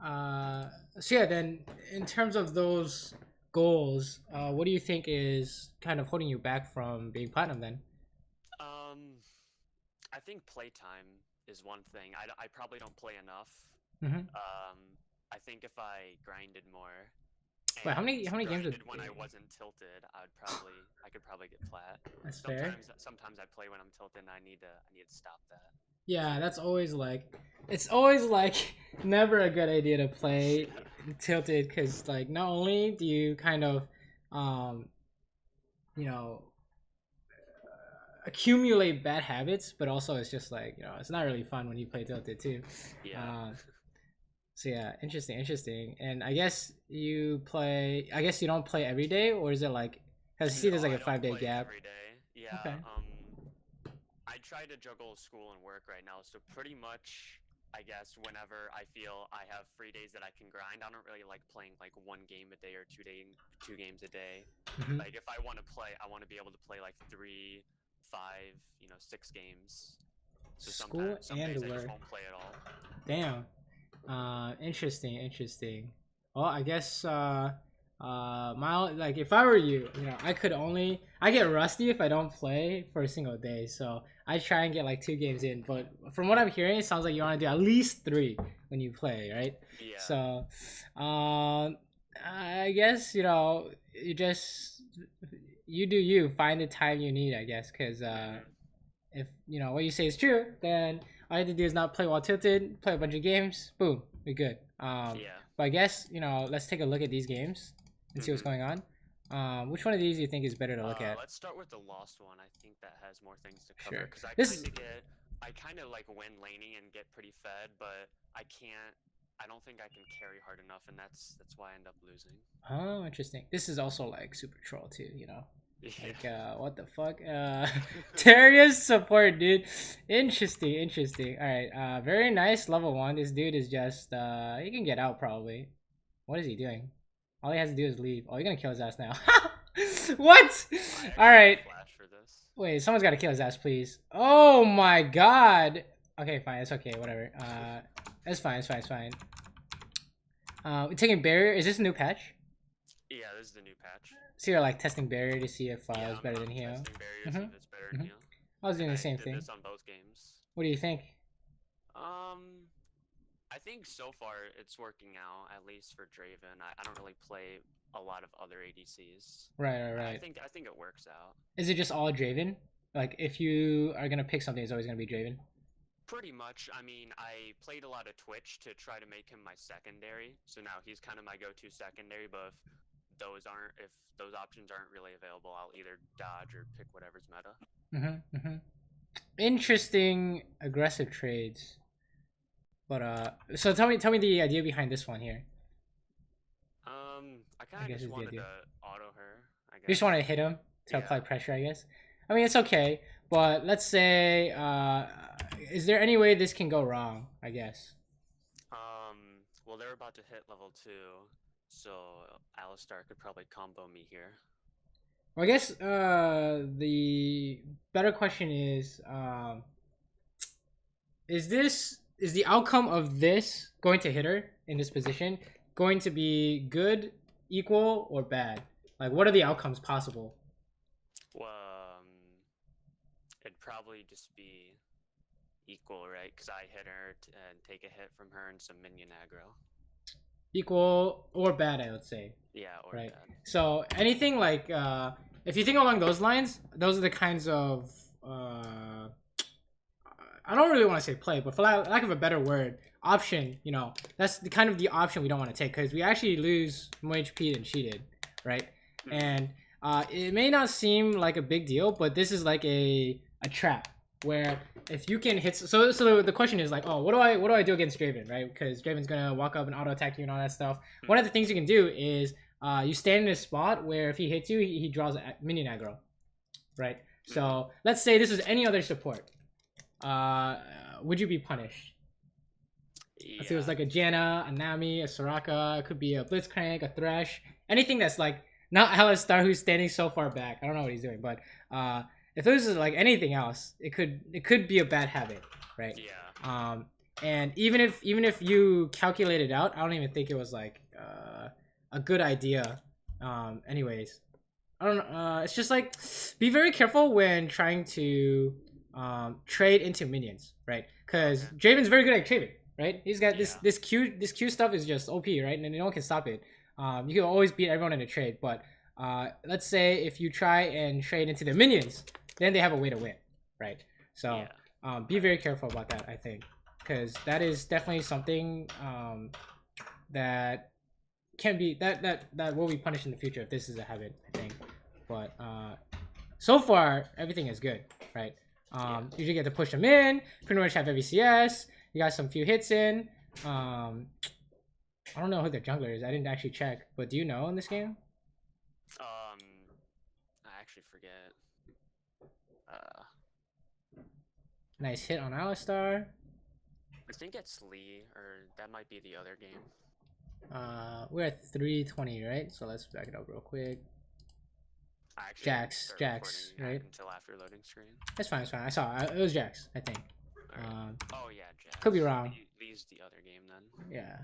So yeah, then in terms of those goals, what do you think is kind of holding you back from being platinum then? Um, I think playtime is one thing. I probably don't play enough. Hmm. Um, I think if I grinded more Wait, how and many games a grinded when I day? wasn't tilted, I could probably get plat. That's fair. Sometimes I play when I'm tilted and I need to stop that. Yeah, that's always like it's always like never a good idea to play Yeah. tilted because like not only do you kind of um you know accumulate bad habits, but also it's just like it's not really fun when you play tilted too. Yeah. Uh, so yeah, interesting, interesting. And I guess you play. I guess you don't play every day, or is it like? Because you see, there's No, like a I don't 5 day play gap. every day. Yeah. Okay. I try to juggle school and work right now, so pretty much I guess whenever I feel I have free days that I can grind, I don't really like playing like one game a day or 2 games a day. Hmm. Like if I want to play, I want to be able to play like 3, 5, 6 games. So School sometimes some days and I just work. won't play at all. Damn. Interesting, interesting. Well, I guess my like if I were you, I get rusty if I don't play for a single day. So I try and get like 2 games in. But from what I'm hearing, it sounds like you want to do at least 3 when you play, right? Yeah. So, I guess you do you find the time you need, I guess, because Mhm. if what you say is true, then all you have to do is not play while tilted, play a bunch of games, boom, we're good. Yeah. But I guess let's take a look at these games and see what's Mhm. going on. Which one of these do you think is better to look at? Let's start with the lost one. I think that has more things to cover Sure. because This is I kind of like win laning and get pretty fed, but I can't. I don't think I can carry hard enough, and that's why I end up losing. oh interesting. This is also like super troll too. Yeah. Like what the fuck? Terrier's support, dude. Interesting, interesting. All right. Very nice level 1. This dude is just he can get out probably. What is he doing? All he has to do is leave. Oh, you're gonna kill his ass now. What? I All actually have right. flash for this. Wait, someone's gotta kill his ass, please. Oh my god. Okay, fine. It's okay. Whatever. It's fine. It's fine. It's fine. We're taking barrier. Is this a new patch? Yeah, this is the new patch. So you're like testing barrier to see if Yeah, it's better than I'm heal. testing barriers Mhm. if it's better than Mhm. heal, I was and doing the I same did thing. this on both games. What do you think? Um, I think so far it's working out, at least for Draven. I don't really play a lot of other ADCs. Right, right, right. I think it works out. Is it just all Draven? Like, if you are gonna pick something, it's always gonna be Draven. Pretty much. I mean, I played a lot of Twitch to try to make him my secondary. So now he's kind of my go-to secondary, but if those options aren't really available, I'll either dodge or pick whatever's meta. Mm-hmm, mm-hmm. Interesting aggressive trades. But so tell me the idea behind this one here. I I kind of guess just is the wanted idea. to auto her, I You just guess. want to hit him to apply Yeah. pressure, I guess. I mean, it's okay, but let's say, is there any way this can go wrong? I guess. Well, they're about to hit level 2, so Alistar could probably combo me here. Well, I guess the better question is the outcome of this going to hit her in this position going to be good, equal, or bad? Like, what are the outcomes possible? Well, it'd probably just be equal, right? Because I hit her and take a hit from her and some minion aggro. Equal or bad, I would say. Yeah, or Right. bad. So anything like if you think along those lines, those are the kinds of I don't really want to say play, but for lack of a better word, option. That's the kind of the option we don't want to take because we actually lose more HP than she did, right? Mm-hmm. And it may not seem like a big deal, but this is like a trap where if you can hit. So the question is like, oh, what do I do against Draven, right? Because Draven's gonna walk up and auto attack you and all that stuff. One of the Mm-hmm. things you can do is you stand in a spot where if he hits you, he draws a minion aggro, right? Mm-hmm. So let's say this was any other support. uh, would you be punished? Let's say it was Yeah. like a Janna, a Nami, a Soraka. It could be a Blitzcrank, a Thresh, anything that's like not Alistar who's standing so far back. I don't know what he's doing, but if it was like anything else, it could be a bad habit, right? Yeah. Um, And even if you calculate it out, I don't even think it was like a good idea. Anyways, I don't know. It's just like be very careful when trying to trade into minions, right? Because Draven's very good at trading, right? He's got this Q stuff is just OP, right? And no one can stop it. You can always beat everyone in a trade, but let's say if you try and trade into the minions, then they have a way to win, right? So be very careful about that, I think, because that is definitely something that can be that will be punished in the future if this is a habit, I think. But so far everything is good, right? You should get to push them in, pretty much have every CS. You got some few hits in. I don't know who their jungler is. I didn't actually check, but do you know in this game? I actually forget. Nice hit on Alistar. I think it's Lee, or that might be the other game. We're at 320, right? So let's back it up real quick. Jax, right? Until after loading screen. That's fine, it's fine. I saw it was Jax, I think. Right. Oh yeah, Jax. Could be wrong. Lee's the other game then. Yeah.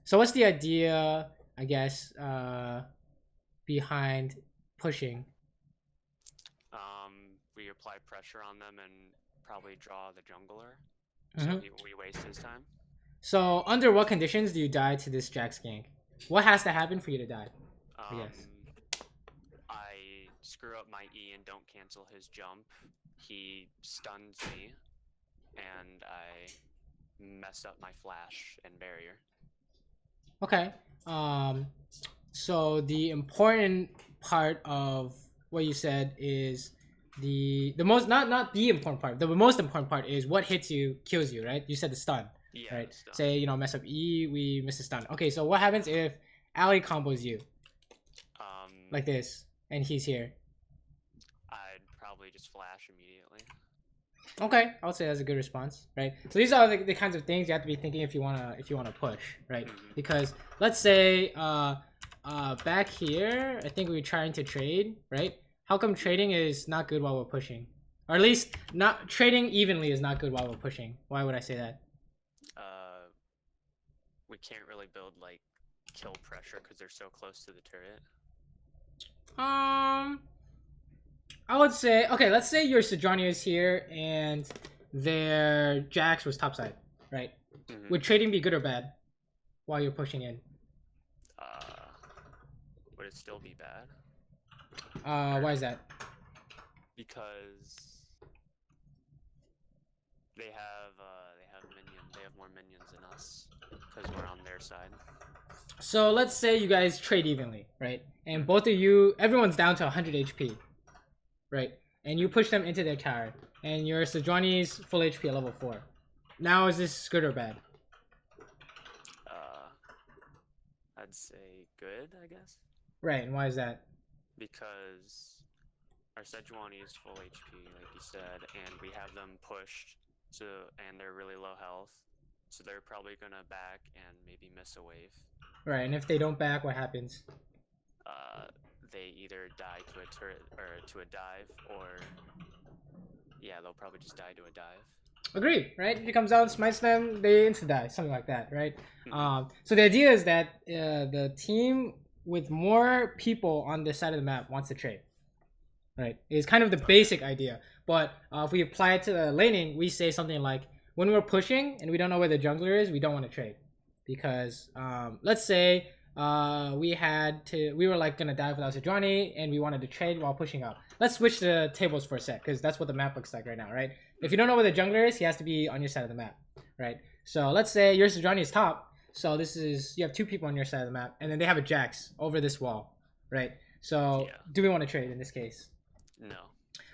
So what's the idea, I guess, behind pushing? We apply pressure on them and probably draw the jungler, so we waste his time. So under what conditions do you die to this Jax gank? What has to happen for you to die? I guess. I screw up my E and don't cancel his jump. He stuns me, and I mess up my flash and barrier. Okay. So the important part of what you said is the most not the important part. The most important part is what hits you kills you, right? You said the stun. Yeah. Right. Say mess up E, we miss a stun. Okay, so what happens if Ali combos you? Like this, and he's here. I'd probably just flash immediately. Okay, I would say that's a good response, right? So these are the kinds of things you have to be thinking if you wanna push, right? Because let's say back here, I think we're trying to trade, right? How come trading is not good while we're pushing? Or at least not trading evenly is not good while we're pushing. Why would I say that? We can't really build like kill pressure because they're so close to the turret. I would say, okay, let's say your Sejuani is here and their Jax was topside, right? Would trading be good or bad while you're pushing in? Would it still be bad? Why is that? Because they have minions. They have more minions than us because we're on their side. So let's say you guys trade evenly, right? And both of you, everyone's down to 100 HP, right? And you push them into their tower, and your Sejuani's full HP at level 4. Now is this good or bad? I'd say good, I guess. Right, and why is that? Because our Sejuani is full HP, like you said, and we have them pushed, and they're really low health, so they're probably gonna back and maybe miss a wave. Right, and if they don't back, what happens? They either die to a turret or to a dive, or yeah, they'll probably just die to a dive. Agreed, right? If he comes out and smites them, they insta die, something like that, right? So the idea is that the team with more people on this side of the map wants to trade, right? It's kind of the basic idea, but if we apply it to the laning, we say something like, when we're pushing and we don't know where the jungler is, we don't want to trade, because let's say we were like gonna dive without Sejuani and we wanted to trade while pushing up. Let's switch the tables for a sec, because that's what the map looks like right now, right? If you don't know where the jungler is, he has to be on your side of the map, right? So let's say your Sejuani is top, so you have 2 people on your side of the map, and then they have a Jax over this wall, right? So do we want to trade in this case? No.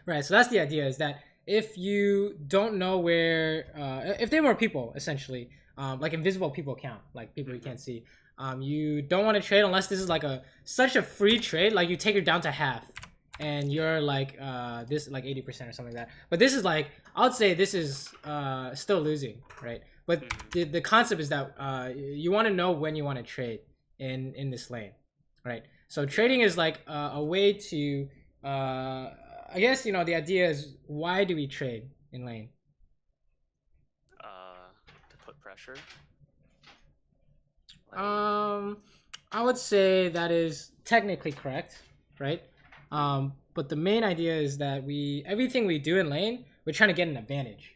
Right, so that's the idea, is that if you don't know where if there were people, essentially, like invisible people count, like people you can't see, you don't want to trade unless this is like such a free trade, like you take her down to half and you're like this like 80% or something like that. But this is like, I would say this is still losing, right? But the concept is that you want to know when you want to trade in this lane, right? So trading is like a way to I guess the idea is, why do we trade in lane? pressure? Like, I would say that is technically correct, right? But the main idea is that everything we do in lane, we're trying to get an advantage,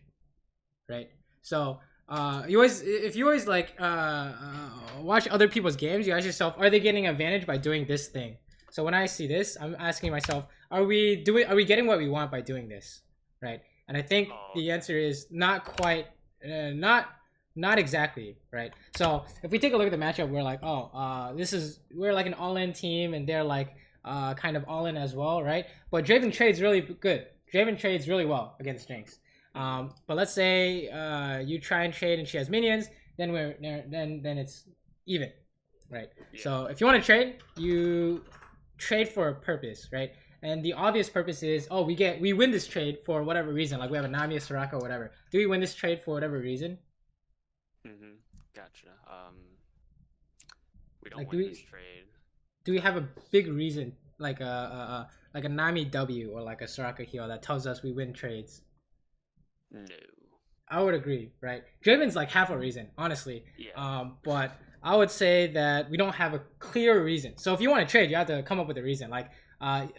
right? So if you always like watch other people's games, you ask yourself, are they getting advantage by doing this thing? So when I see this, I'm asking myself, are we getting what we want by doing this, right? And I think the answer is not quite, not exactly, right? So if we take a look at the matchup, we're like, we're like an all-in team, and they're like kind of all-in as well, right? But Draven trades really good. Draven trades really well against Jinx. But let's say you try and trade and she has minions, then then it's even, right? Yeah. So if you want to trade, you trade for a purpose, right? And the obvious purpose is, we win this trade for whatever reason, like we have a Nami, a Soraka, or whatever. Do we win this trade for whatever reason? Gotcha. We don't win this trade. Do we have a big reason, like a Nami W or like a Soraka heal that tells us we win trades? No. I would agree, right? Draven's like half a reason, honestly. Yeah. But I would say that we don't have a clear reason. So if you want to trade, you have to come up with a reason, like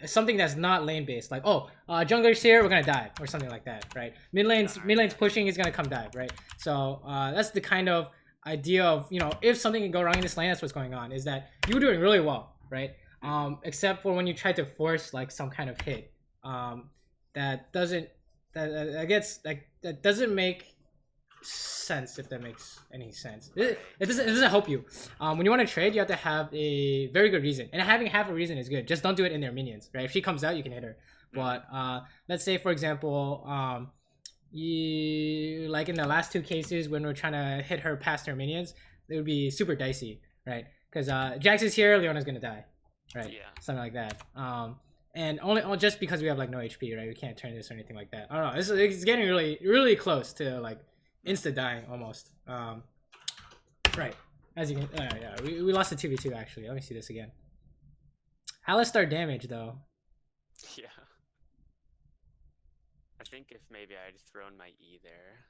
something that's not lane based, like jungler's here, we're gonna dive, or something like that, right? Mid lane's pushing, he's gonna come dive, right? So that's the kind of idea of, if something can go wrong in this lane, that's what's going on. Is that you're doing really well, right? Except for when you try to force like some kind of hit, that doesn't make sense, if that makes any sense. It doesn't help you. When you want to trade, you have to have a very good reason, and having half a reason is good. Just don't do it in their minions, right? If she comes out, you can hit her. But let's say, for example, you, like in the last two cases when we're trying to hit her past her minions, it would be super dicey, right? Because Jax is here, Leona's gonna die, right? Yeah, something like that. And only just because we have like no HP, right? We can't turn this or anything like that. I don't know. It's getting really, really close to like insta dying almost. Right. As you can, yeah, we lost the 2v2 actually. Let me see this again. Alistar damage though. Yeah. I think if maybe I'd thrown my E there,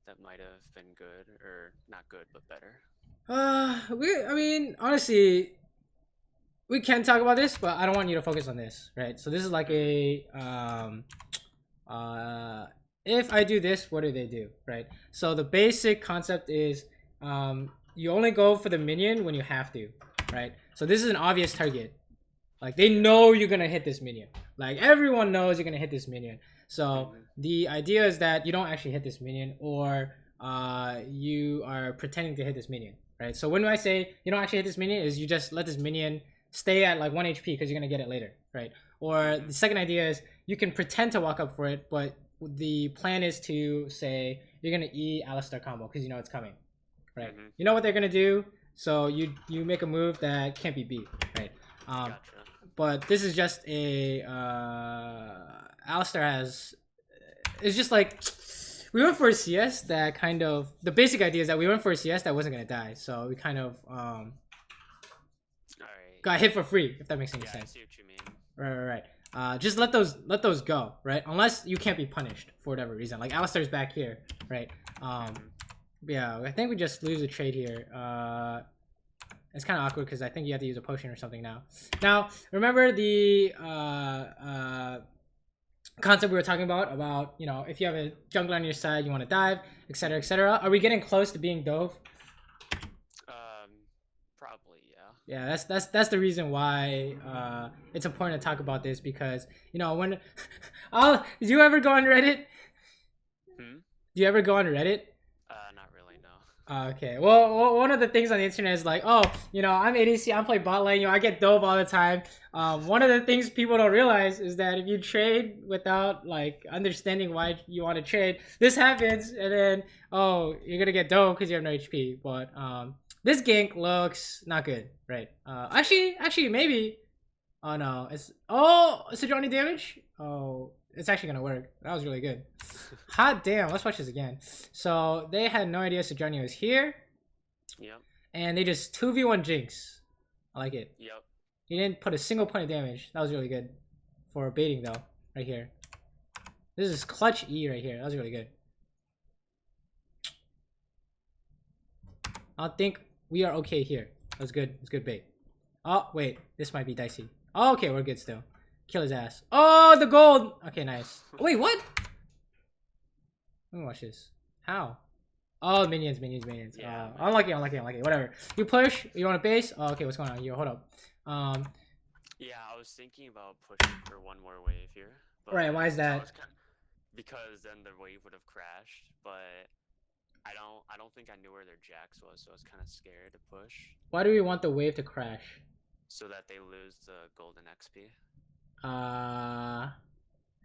that might have been good, or not good, but better. I mean, honestly, we can talk about this, but I don't want you to focus on this, right? So this is like a if I do this, what do they do, right? So the basic concept is you only go for the minion when you have to, right? So this is an obvious target. Like they know you're gonna hit this minion. Like everyone knows you're gonna hit this minion. So the idea is that you don't actually hit this minion, or you are pretending to hit this minion, right? So when I say you don't actually hit this minion, is you just let this minion stay at like 1 HP because you're gonna get it later, right? Or the second idea is you can pretend to walk up for it, but the plan is to say you're gonna E Alistar combo because you know it's coming, right? You know what they're gonna do, so you make a move that can't be beat, right? Gotcha. But this is just a Alistar has, it's just like we went for a CS that kind of, the basic idea is that we went for a CS that wasn't gonna die, so we kind of got hit for free, if that makes any sense. I see what you mean. Right. Just let those go, right? Unless you can't be punished for whatever reason. Like Alistar's back here, right? Yeah, I think we just lose a trade here. It's kind of awkward because I think you have to use a potion or something now. Now, remember the concept we were talking about, if you have a jungler on your side, you want to dive, etc., etc. Are we getting close to being dove? Probably, yeah. Yeah, that's the reason why it's important to talk about this, because when do you ever go on Reddit? Do you ever go on Reddit? Not really, no. Okay, well, one of the things on the internet is like, I'm ADC, I'm playing bot lane, I get dove all the time. One of the things people don't realize is that if you trade without like understanding why you want to trade, this happens, and then you're gonna get dove because you have no HP. But this gank looks not good, right? Actually, maybe. Oh no, it's Sidroni damage. Oh, it's actually gonna work. That was really good. Hot damn, let's watch this again. So they had no idea Sidroni was here. Yep. And they just 2v1 Jinx. I like it. Yep. He didn't put a single point of damage. That was really good for baiting though. Right here. This is clutch E right here. That was really good. I think we are okay here. That's good. It's good bait. Oh, wait. This might be dicey. Oh, okay, we're good still. Kill his ass. Oh, the gold! Okay, nice. Wait, what? Let me watch this. How? Oh, minions. Yeah, Unlucky. Whatever. You push. You want a base? Oh, okay, what's going on here? Hold up. Yeah, I was thinking about pushing for one more wave here. But Right, why is that? Because then the wave would have crashed, but I don't think I knew where their Jax was, so I was kind of scared to push. Why do we want the wave to crash? So that they lose the golden XP.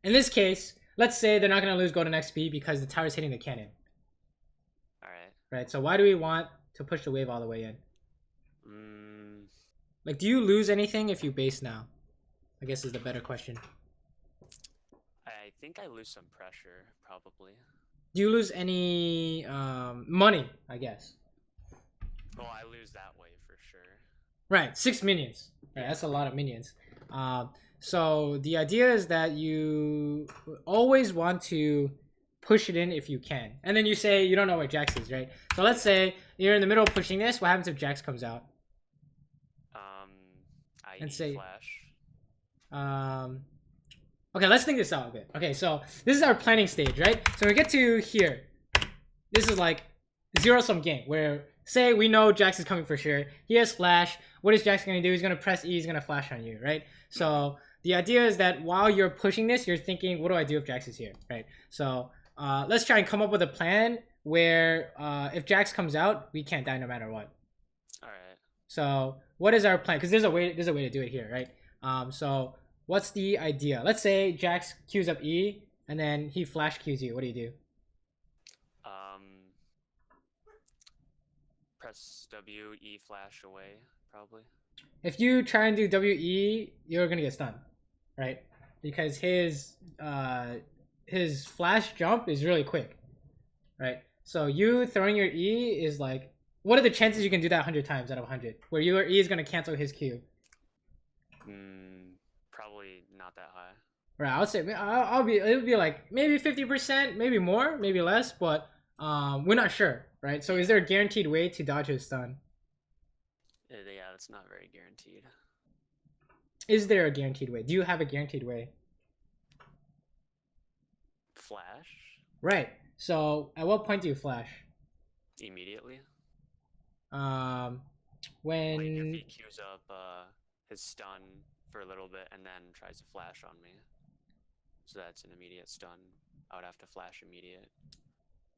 In this case, let's say they're not gonna lose golden XP because the tower's hitting the cannon. Alright. Right, so why do we want to push the wave all the way in? Like, do you lose anything if you base now? I guess is the better question. I think I lose some pressure, probably. Do you lose any money, I guess? Oh, I lose that way for sure. Right, 6 minions. Right, that's a lot of minions. So the idea is that you always want to push it in if you can. And then you say you don't know where Jax is, right? So let's say you're in the middle of pushing this. What happens if Jax comes out? I say flash. Okay, let's think this out a bit. Okay, so this is our planning stage, right? So we get to here. This is like zero-sum game where, say, we know Jax is coming for sure. He has flash. What is Jax going to do? He's going to press E. He's going to flash on you, right? So the idea is that while you're pushing this, you're thinking, what do I do if Jax is here, right? So let's try and come up with a plan where if Jax comes out, we can't die no matter what. All right. So what is our plan? Because there's a way to do it here, right? So what's the idea? Let's say Jax queues up E and then he flash queues you. What do you do? Press W, E, flash away, probably. If you try and do WE, you're gonna get stunned, right? Because his flash jump is really quick, right? So you throwing your E is like, what are the chances you can do that 100 times out of 100? Where your E is gonna cancel his Q? Probably not that high. Right, I would say it would be like maybe 50%, maybe more, maybe less, but we're not sure, right? So is there a guaranteed way to dodge his stun? Yeah, that's not very guaranteed. Is there a guaranteed way? Do you have a guaranteed way? Flash? Right. So at what point do you flash? Immediately. When like if he queues up his stun for a little bit and then tries to flash on me. So that's an immediate stun. I would have to flash immediate.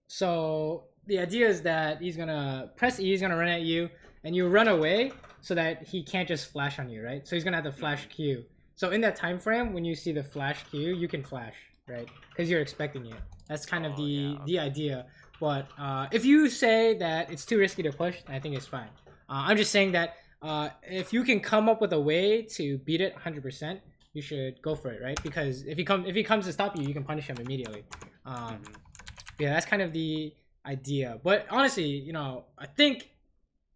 So the idea is that he's gonna press E, he's gonna run at you, and you run away so that he can't just flash on you, right? So he's gonna have to flash Q. So in that time frame, when you see the flash Q, you can flash, right? Because you're expecting it. That's kind of the idea. But if you say that it's too risky to push, I think it's fine. I'm just saying that if you can come up with a way to beat it 100%, you should go for it, right? Because if he comes to stop you, you can punish him immediately. Yeah, that's kind of the idea. But honestly, you know, I think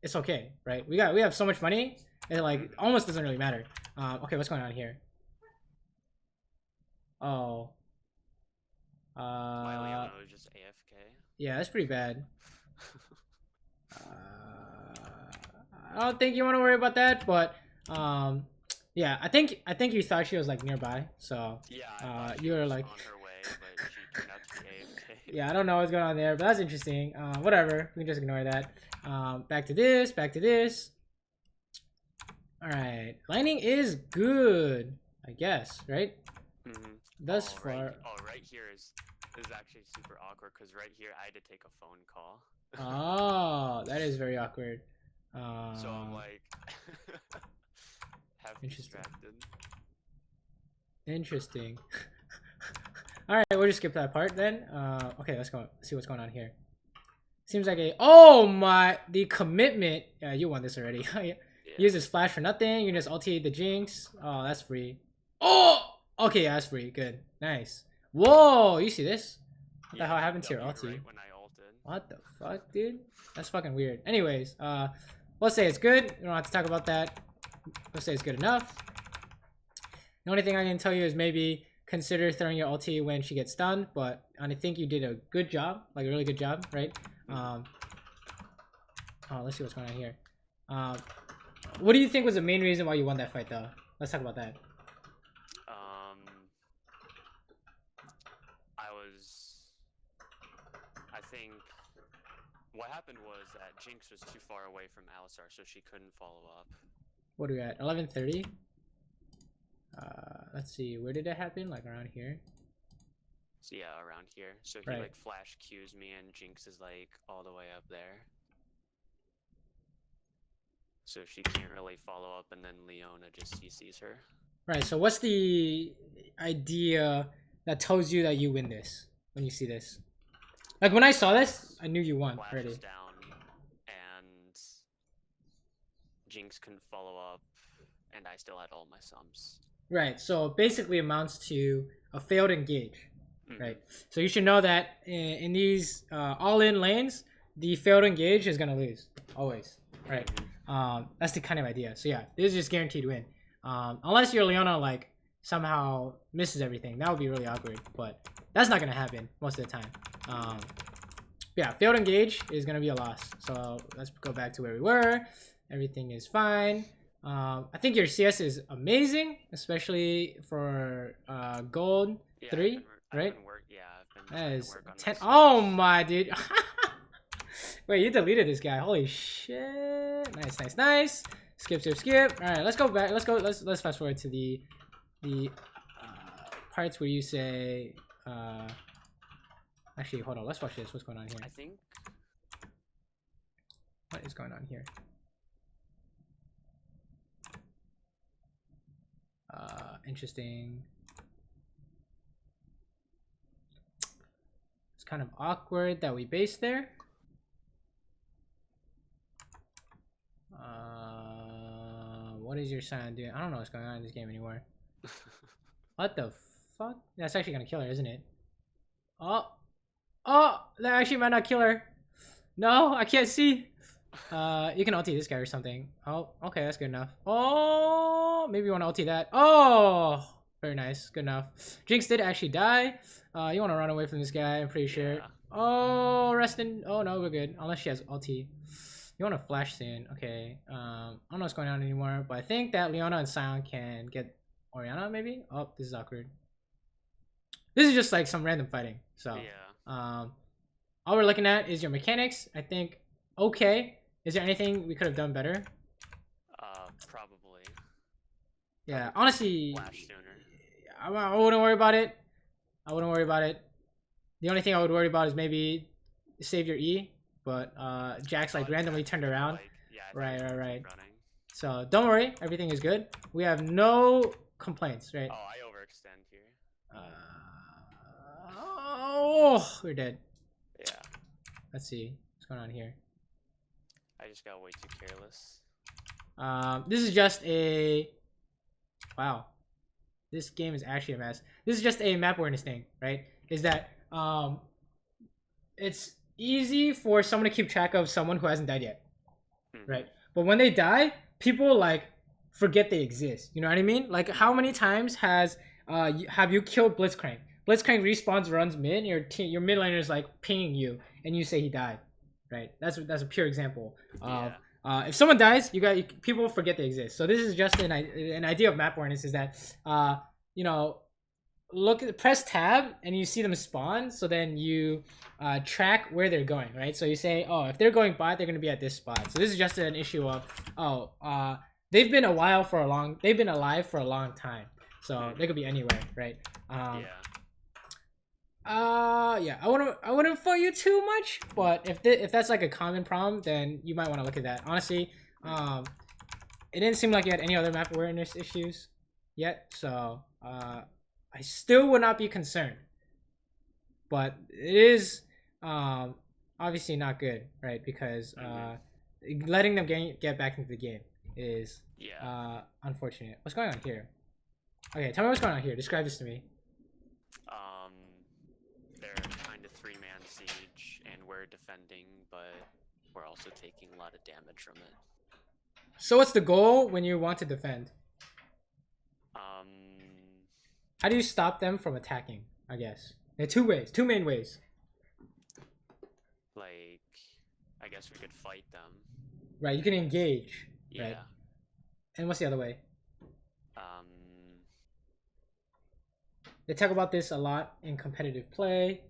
it's okay, right? We have so much money, it like almost doesn't really matter. Okay, what's going on here? Oh. My Leona was just AFK. Yeah, that's pretty bad. I don't think you want to worry about that, but yeah, I think you thought she was like nearby, so yeah, you were like on her way, but she turned out to be AFK. Yeah, I don't know what's going on there, but that's interesting. Whatever, we can just ignore that. Back to this. All right, lightning is good, I guess, right? Thus far. Right here is actually super awkward because right here I had to take a phone call. Oh, that is very awkward. So I'm like half distracted. Interesting. All right, we'll just skip that part then. Okay, let's go see what's going on here. Seems like the commitment. Yeah, you won this already. Yeah. Use this flash for nothing. You just ulti the Jinx. Oh, that's free. Oh, okay, yeah, that's free. Good, nice. Whoa, you see this? What the hell happened to your ulti? Right when I ulted. What the fuck, dude? That's fucking weird. Anyways, let's say it's good. We don't have to talk about that. Let's say it's good enough. The only thing I can tell you is maybe consider throwing your ulti when she gets stunned, but I think you did a good job, like a really good job, right? Oh, let's see what's going on here. What do you think was the main reason why you won that fight, though? Let's talk about that. I think what happened was that Jinx was too far away from Alistar, so she couldn't follow up. What are we at? 11:30. Let's see. Where did it happen? Like around here. So yeah, around here. So he like flash cues me, and Jinx is like all the way up there. So she can't really follow up, and then Leona just CCs her. Right. So what's the idea that tells you that you win this when you see this? Like when I saw this, I knew you won Flash already. Is down, and Jinx couldn't follow up, and I still had all my sums. Right. So basically amounts to a failed engage. Right. So you should know that in these all-in lanes, the failed engage is gonna lose always. Right. That's the kind of idea. So yeah, this is just guaranteed win. Unless your Leona like somehow misses everything, that would be really awkward. But that's not gonna happen most of the time. Yeah, failed engage is gonna be a loss. So let's go back to where we were. Everything is fine. I think your CS is amazing, especially for gold 3, right? That is 10. Oh my dude. Wait, you deleted this guy. Holy shit. Nice. Skip. All right, let's go back. Let's fast forward to the parts where you say actually, hold on. Let's watch this. What's going on here? I think what is going on here? Interesting. It's kind of awkward that we based there. What is your sign doing? I don't know what's going on in this game anymore. What the fuck? That's actually gonna kill her, isn't it? Oh, that actually might not kill her. No, I can't see. You can ulti this guy or something. Oh, okay, that's good enough. Oh, maybe you want to ulti that. Oh, very nice, good enough. Jinx did actually die. You want to run away from this guy, I'm pretty sure. Yeah. Oh, resting. Oh no, we're good. Unless she has ulti. You want to flash soon. Okay. I don't know what's going on anymore, but I think that Leona and Sion can get Orianna maybe. Oh, this is awkward. This is just like some random fighting. So yeah. All we're looking at is your mechanics. I think okay. Is there anything we could have done better? Probably. Yeah, honestly, flash sooner. I wouldn't worry about it. The only thing I would worry about is maybe save your E, but Jax like randomly turned around. Like, yeah, right. So don't worry, everything is good. We have no complaints, right? Oh, I overextend here. Oh, we're dead. Yeah. Let's see what's going on here. I just got way too careless. This is just a wow. This game is actually a mess. This is just a map awareness thing, right? Is that it's easy for someone to keep track of someone who hasn't died yet, right? But when they die, people like forget they exist. You know what I mean? Like how many times have you killed Blitzcrank? Blitzcrank respawns, runs mid. Your mid laner is like pinging you, and you say he died. Right, that's a pure example. If someone dies, people forget they exist. So this is just an idea of map awareness is that you know, press tab and you see them spawn. So then you track where they're going, right? So you say, oh, if they're going bot, they're going to be at this spot. So this is just an issue of they've been alive for a long time. So they could be anywhere, right? Yeah, I wouldn't fault you too much, but if that's like a common problem, then you might want to look at that. Honestly, it didn't seem like you had any other map awareness issues yet, so I still would not be concerned. But it is obviously not good, right? Because letting them get back into the game is unfortunate. What's going on here? Okay, tell me what's going on here. Describe this to me. They're kind of 3-man siege, and we're defending, but we're also taking a lot of damage from it. So what's the goal when you want to defend? How do you stop them from attacking? I guess there are two main ways. Like, I guess we could fight them. Right, you can engage. Yeah. Right. And what's the other way? They talk about this a lot in competitive play.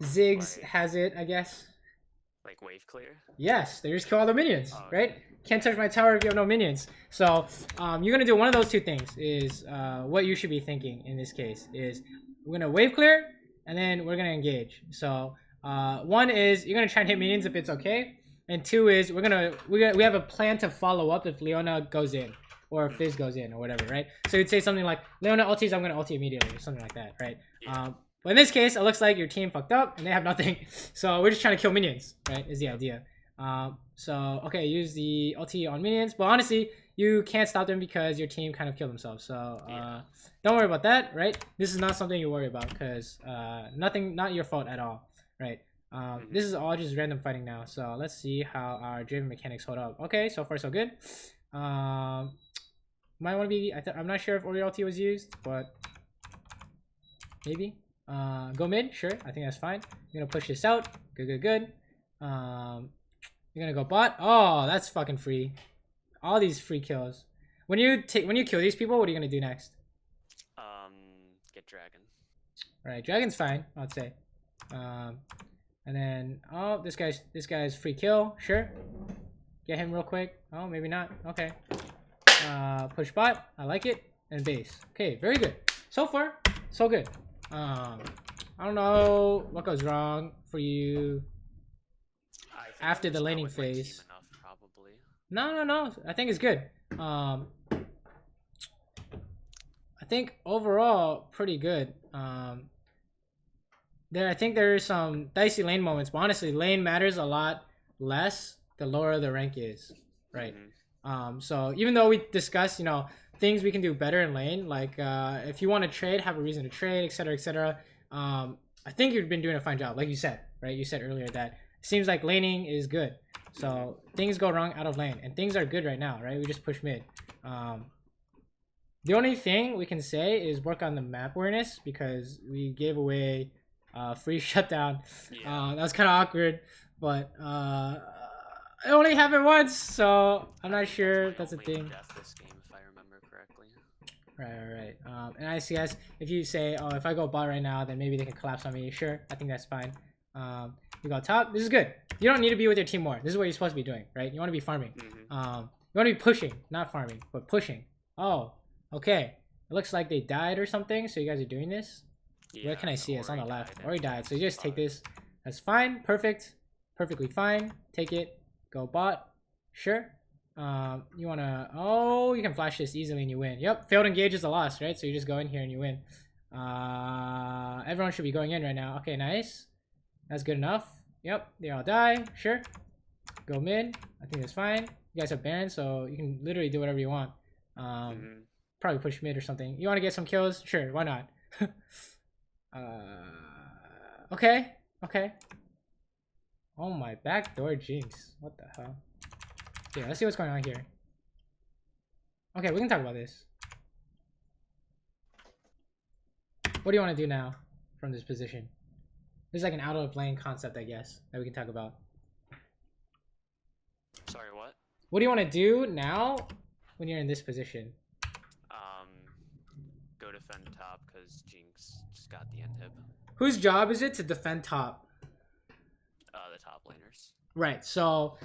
Ziggs Like, has it, I guess. like wave clear. Yes, they just kill all the minions, Oh, right? Can't touch my tower if you have no minions. So you're gonna do one of those two things. Is what you should be thinking in this case is we're gonna wave clear and then we're gonna engage. So one is you're gonna try and hit minions if it's okay, and two is we have a plan to follow up if Leona goes in or if Fizz goes in or whatever, right? So you'd say something like Leona ultis, I'm gonna ulti immediately or something like that, right? Yeah. But in this case, it looks like your team fucked up and they have nothing. So we're just trying to kill minions, right? Is the idea. So, okay, use the ulti on minions. But honestly, you can't stop them because your team kind of killed themselves. So don't worry about that, right? This is not something you worry about because not your fault at all, right? This is all just random fighting now. So let's see how our Draven mechanics hold up. Okay, so far so good. Might want to be, I'm not sure if Ori ulti was used, but maybe. Go mid, sure. I think that's fine. You're gonna push this out. Good. You're gonna go bot. Oh, that's fucking free. All these free kills. When you kill these people, what are you gonna do next? Get dragon. Right, dragon's fine, I'd say. And then this guy's free kill. Sure. Get him real quick. Oh, maybe not. Okay. Push bot. I like it. And base. Okay, very good. So far, so good. I don't know what goes wrong for you after the laning phase. Enough, probably. No. I think it's good. I think overall pretty good. I think there's some dicey lane moments, but honestly, lane matters a lot less the lower the rank is, right? So even though we discussed, things we can do better in lane, like if you want to trade, have a reason to trade, etc. I think you've been doing a fine job, like you said, right? You said earlier that it seems like laning is good. So things go wrong out of lane, and things are good right now, right? We just push mid. The only thing we can say is work on the map awareness because we gave away free shutdown. That was kind of awkward, but it only happened once, so I'm not sure if that's a thing. This game, if I remember correctly. Right. And I see as if you say, oh, if I go bot right now, then maybe they can collapse on me. Sure, I think that's fine. You go top. This is good. You don't need to be with your team more. This is what you're supposed to be doing, right? You want to be farming. You want to be pushing, not farming, but pushing. Oh, okay. It looks like they died or something, so you guys are doing this. Yeah, where can I see it? It's on the left. Ori died, so you just take this. That's fine. Perfect. Perfectly fine. Take it. Go bot. Sure. You wanna, you can flash this easily and you win. Yep, failed engage is a loss, right? So you just go in here and you win. Everyone should be going in right now. Okay, nice. That's good enough. Yep, they all die. Sure. Go mid. I think that's fine. You guys have Baron, so you can literally do whatever you want. Probably push mid or something. You want to get some kills? Sure, why not? Okay. Oh my, backdoor Jinx. What the hell? Yeah, let's see what's going on here. Okay, we can talk about this. What do you want to do now from this position? There's like an out of lane concept, I guess, that we can talk about. Sorry, what? What do you want to do now when you're in this position? Go defend top because Jinx just got the end hip. Whose job is it to defend top? The top laners. Right, so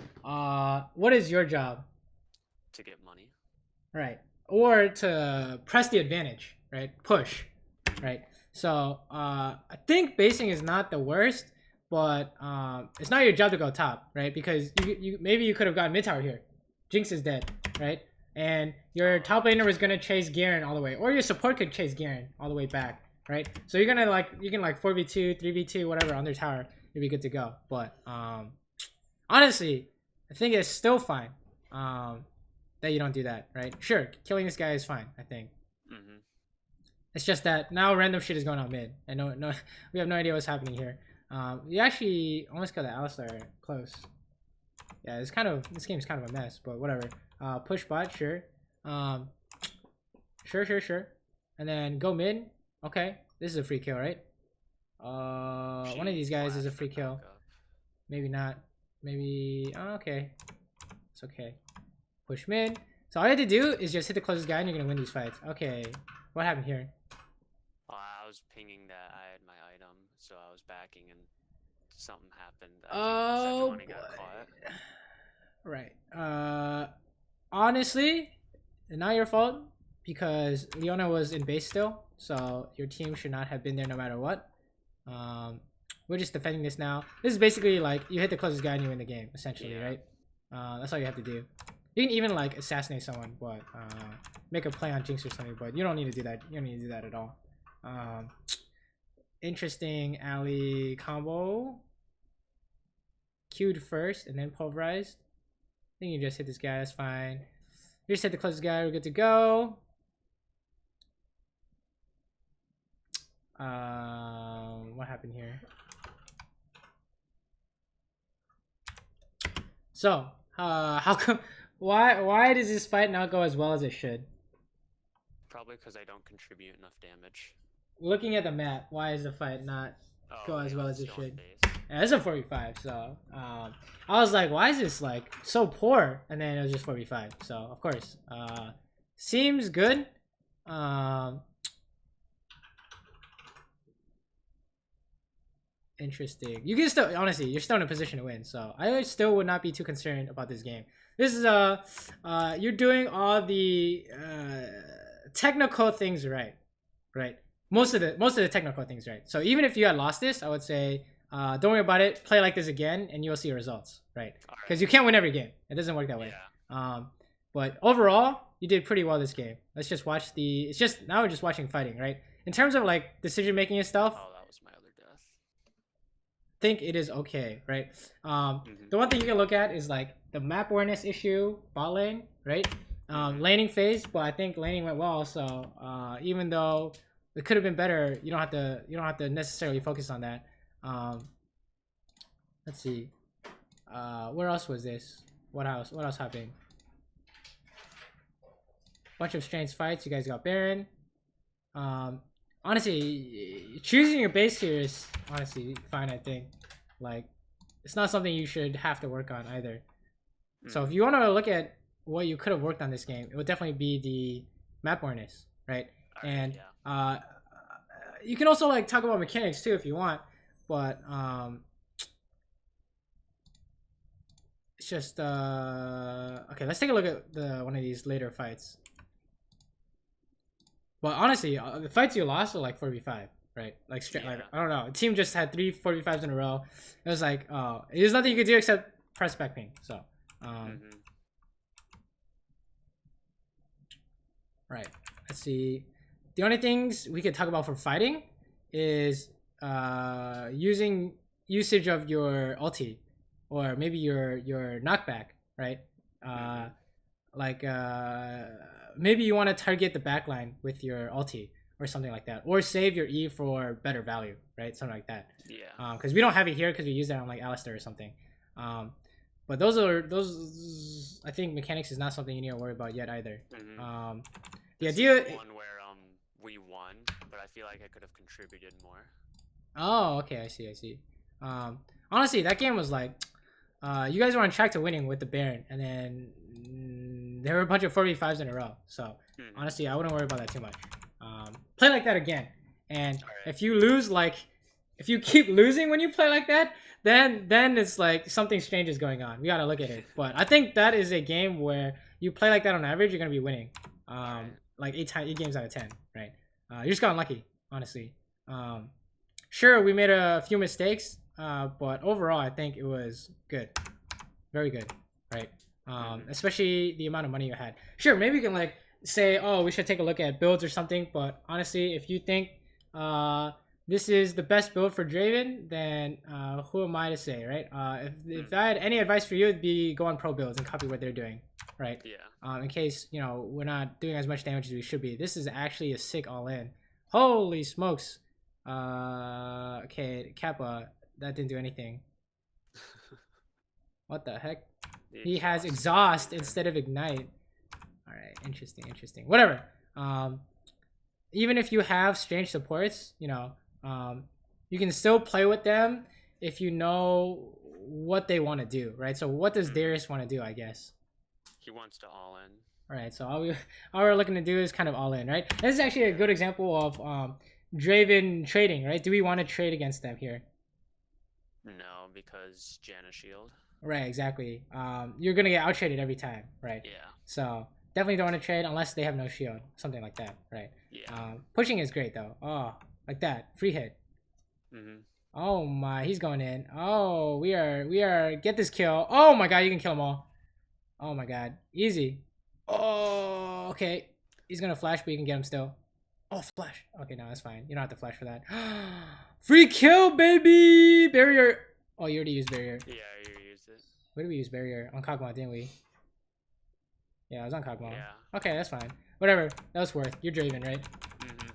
what is your job? To get money. Right. Or to press the advantage, right? Push, right? So I think basing is not the worst, but it's not your job to go top, right? Because you maybe you could have gotten mid tower here. Jinx is dead, right? And your top laner was gonna chase Garen all the way, or your support could chase Garen all the way back, right? So you're gonna you can 4v2, 3v2, whatever on their tower. You'll be good to go. But honestly, I think it's still fine that you don't do that, right? Sure, killing this guy is fine, I think. It's just that now random shit is going on mid. And no, we have no idea what's happening here. We actually almost got the Alistar close. Yeah, this game's kind of a mess, but whatever. Push bot, sure. Sure. And then go mid. Okay, this is a free kill, right? One of these guys is a free kill. Maybe not. Maybe, oh, okay. It's okay. Push mid. So all you have to do is just hit the closest guy and you're gonna win these fights. Okay, what happened here? I was pinging that I had my item, so I was backing and something happened. Oh, Second one he got caught. Right. Honestly, not your fault because Leona was in base still, so your team should not have been there no matter what. We're just defending this now. This is basically like you hit the closest guy and you win the game, essentially, Yeah. right? That's all you have to do. You can even like assassinate someone, but make a play on Jinx or something, but you don't need to do that. You don't need to do that at all. Interesting alley combo. Queued first and then pulverized. I think you just hit this guy, that's fine. You just hit the closest guy, we're good to go. What happened here? So, how come? Why does this fight not go as well as it should? Probably because I don't contribute enough damage. Looking at the map, why is the fight not go as well as it should? Yeah, it's a 45, so I was like, why is this like so poor? And then it was just 45. So of course, seems good. Interesting. You can still, honestly, you're still in a position to win, so I still would not be too concerned about this game. This is you're doing all the technical things right. Most of the technical things right. So even if you had lost this, I would say don't worry about it. Play like this again, and you'll see results, right? Because you can't win every game. It doesn't work that way. Yeah. But overall, you did pretty well this game. Let's just watch the. It's just now we're just watching fighting, right? In terms of like decision making and stuff. Oh, that was my other death. Think it is okay, right? The one thing you can look at is like the map awareness issue, bot lane, right? Laning phase, but I think laning went well. So even though it could have been better, you don't have to necessarily focus on that. Let's see. Where else was this? What else happened? Bunch of strange fights. You guys got Baron. Honestly, choosing your base here is honestly fine. I think, like, it's not something you should have to work on either. So if you want to look at what you could have worked on this game, it would definitely be the map awareness, right? And you can also like talk about mechanics too if you want, but it's just okay. Let's take a look at one of these later fights. But honestly, the fights you lost were like 45, right? Like straight, like I don't know. The team just had 3 45s in a row. It was like, oh, there's nothing you could do except press back ping. So, right. Let's see. The only things we could talk about for fighting is usage of your ulti, or maybe your knockback, right? Maybe you want to target the backline with your ulti or something like that, or save your E for better value, right? Something like that. Yeah. Because we don't have it here because we use that on like Alistair or something. But those I think mechanics is not something you need to worry about yet either. The idea one where we won, but I feel like I could have contributed more. Oh, okay, I see. Honestly, that game was like you guys were on track to winning with the Baron, and then there were a bunch of 45s in a row. So honestly, I wouldn't worry about that too much. Play like that again, and if you lose, like if you keep losing when you play like that, then it's like something strange is going on. We gotta look at it. But I think that is a game where you play like that on average, you're gonna be winning. Like 8 games out of 10, right? You just got unlucky, honestly. Sure, we made a few mistakes, but overall, I think it was good, very good, right? Especially the amount of money you had. Sure, maybe you can like say, oh, we should take a look at builds or something. But honestly, if you think this is the best build for Draven, then who am I to say, right? If I had any advice for you, it'd be go on pro builds and copy what they're doing, right? Yeah. In case we're not doing as much damage as we should be. This is actually a sick all-in. Holy smokes! Okay, Kappa, that didn't do anything. What the heck? He has exhaust instead of ignite. All right, interesting. Whatever. Even if you have strange supports, you can still play with them if you know what they want to do, right? So what does Darius want to do, I guess? He wants to all in. All right, so all we're looking to do is kind of all in, right? This is actually a good example of Draven trading, right? Do we want to trade against them here? No, because Janna shield. Right, exactly. You're gonna get out traded every time, right? Yeah. So definitely don't want to trade unless they have no shield, something like that, right? Yeah. Pushing is great though. Oh, like that, free hit. Oh my, he's going in. Oh, we are get this kill. Oh my god, you can kill them all. Oh my god, easy. Oh, okay. He's gonna flash, but you can get him still. Oh, flash. Okay, no, that's fine. You don't have to flash for that. Free kill, baby! Barrier. Oh, you already used barrier. Yeah, you used it. Where did we use barrier? On Kog'Maw, didn't we? Yeah, it was on Kog'Maw. Yeah. Okay, that's fine. Whatever. That was worth. You're Draven, right?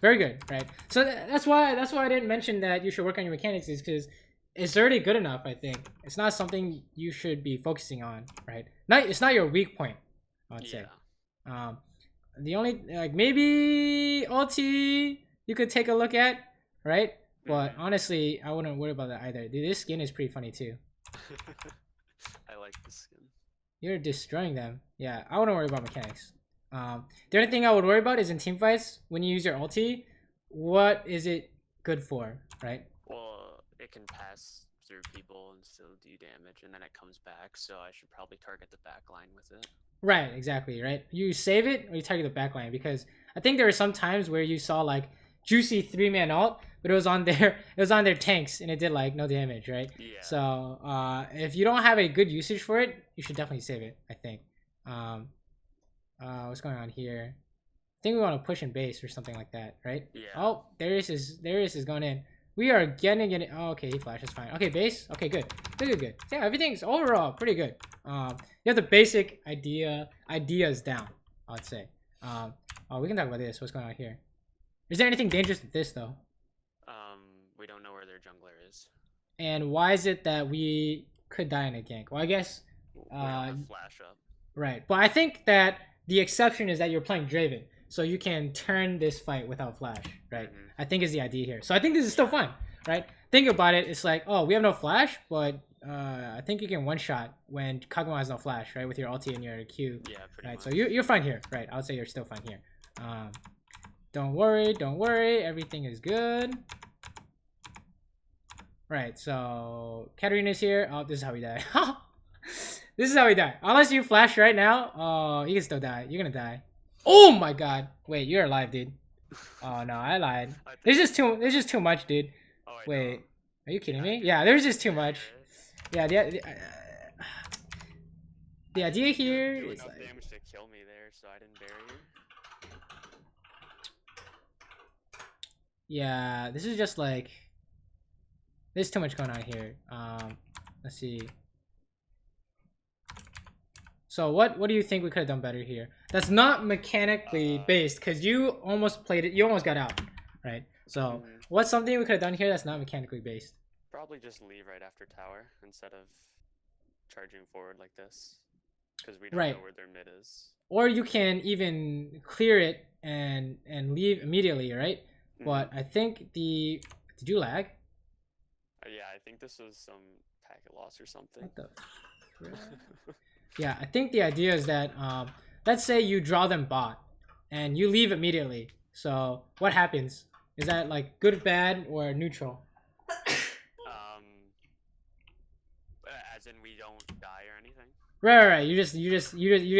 Very good, right? So that's why I didn't mention that you should work on your mechanics, is because it's already good enough. I think it's not something you should be focusing on, right? It's not your weak point, I'd say. The only maybe ulti you could take a look at, right? But honestly, I wouldn't worry about that either. Dude, this skin is pretty funny too. I like the skin. You're destroying them. Yeah, I wouldn't worry about mechanics. The only thing I would worry about is in team fights, when you use your ulti, what is it good for, right? Well, it can pass through people and still do damage, and then it comes back, so I should probably target the backline with it. Right, exactly, right? You save it or you target the backline, because I think there were some times where you saw like juicy 3-man ult, but it was on their tanks and it did like no damage, right? Yeah. So if you don't have a good usage for it, you should definitely save it, I think. What's going on here? I think we want to push in base or something like that, right? Yeah. Oh, Darius is going in. We are getting it. Oh, okay, he flashes fine. Okay, base. Okay, good. Good. Yeah, everything's overall pretty good. You have the basic ideas down, I'd say. Oh, we can talk about this. What's going on here? Is there anything dangerous with this though? We don't know where their jungler is. And why is it that we could die in a gank? Well, I guess. We don't have flash up. Right, but I think that the exception is that you're playing Draven, so you can turn this fight without flash, right? I think is the idea here. So I think this is still fun, right? Think about it. It's like, oh, we have no flash, but I think you can one-shot when Kog'Maw has no flash, right? With your ulti and your Q. Yeah, pretty right. much. So you're fine here, right? I would say you're still fine here. Don't worry. Everything is good. Right. So Katarina's here. Oh, this is how we die. This is how we die. Unless you flash right now, oh, you can still die. You're gonna die. Oh my god. Wait, you're alive, dude. Oh no, I lied. There's just too much, dude. Oh, wait, are you kidding me? Yeah, there's just too much. Yeah, the idea here is is enough like, damage to kill me there, so I didn't bury you. yeah, this is just like, there's too much going on here. Let's see. So what do you think we could have done better here? That's not mechanically based, because you almost played it. You almost got out, right? So what's something we could have done here that's not mechanically based? Probably just leave right after tower instead of charging forward like this, because we don't know where their mid is. Or you can even clear it and leave immediately, right? But I think did you lag? Yeah, I think this was some packet loss or something. What the crap? Yeah, I think the idea is that let's say you draw them bot and you leave immediately. So what happens? Is that like good, bad, or neutral? As in we don't die or anything. Right. You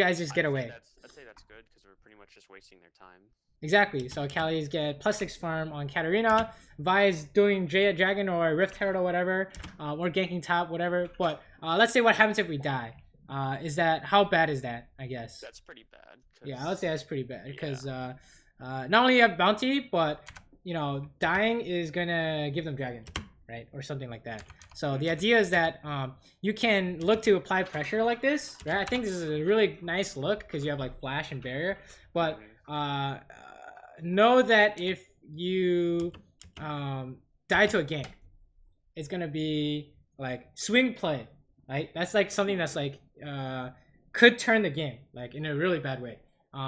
guys just get away. I'd say that's good, because we're pretty much just wasting their time. Exactly. So Callies get +6 farm on Katarina. Vi is doing Dragon or Rift Herald or whatever, or ganking top, whatever. But let's say what happens if we die. How bad is that? I guess that's pretty bad. Yeah, I would say that's pretty bad, because not only you have bounty, but dying is gonna give them dragon, right, or something like that. So the idea is that you can look to apply pressure like this, right? I think this is a really nice look because you have like flash and barrier, but know that if you die to a gank, it's gonna be like swing play, right? That's like something that's like could turn the game like in a really bad way.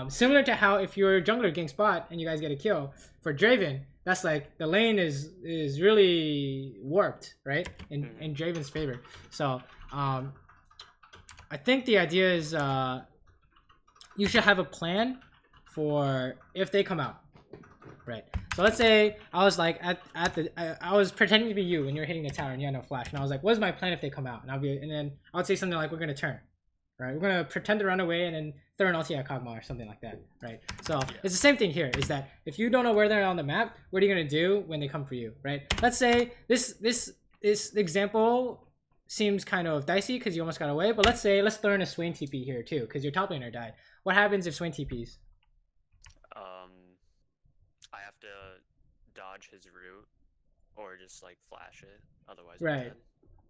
Similar to how if your jungler ganks bot and you guys get a kill for Draven, that's like the lane is really warped, right? In Draven's favor. So I think the idea is you should have a plan for if they come out, right? So let's say I was like I was pretending to be you when you're hitting the tower and you had no flash, and I was like, what's my plan if they come out? And then I would say something like, we're gonna turn, right? We're gonna pretend to run away and then throw an ulti at Kog'Maw or something like that, right? So it's the same thing here, is that if you don't know where they're on the map, what are you gonna do when they come for you, right? Let's say this example seems kind of dicey because you almost got away, but let's throw in a Swain TP here too, because your top laner died. What happens if Swain TPs? I have to dodge his route or just like flash it, otherwise right.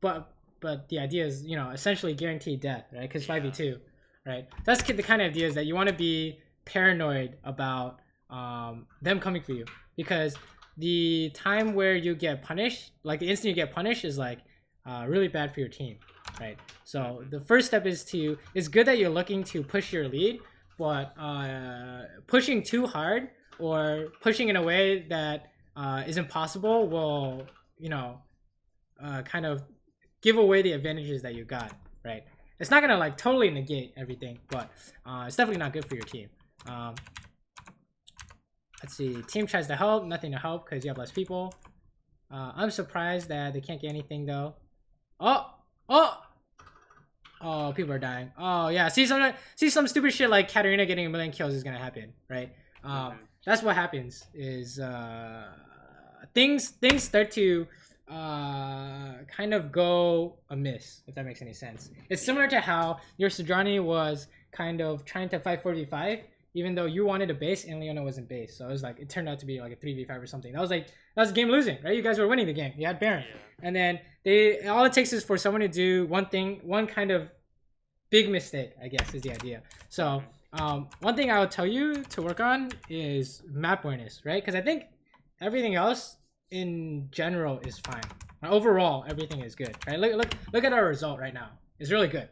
But the idea is, you know, essentially guaranteed death, right? Because 5v2, right? That's the kind of idea is that you want to be paranoid about them coming for you, because the time where you get punished, like the instant you get punished, is like really bad for your team, right? So the first step is it's good that you're looking to push your lead, but pushing too hard or pushing in a way that is impossible will, you know, kind of give away the advantages that you got, right? It's not gonna like totally negate everything, but it's definitely not good for your team. Let's see, team tries to help, nothing to help because you have less people. I'm surprised that they can't get anything though. Oh, people are dying. Oh yeah, see some stupid shit like Katarina getting 1 million kills is gonna happen, right? That's what happens is things start to kind of go amiss, if that makes any sense. It's similar to how your Sojourner was kind of trying to fight 4v5 even though you wanted a base and Leona wasn't base, so it was like it turned out to be like a 3v5 or something. That was game losing, right? You guys were winning the game, you had Baron, and then all it takes is for someone to do one kind of big mistake, I guess is the idea. So one thing I would tell you to work on is map awareness, right? Because I think everything else in general is fine. Overall, everything is good, right? Look at our result right now. It's really good,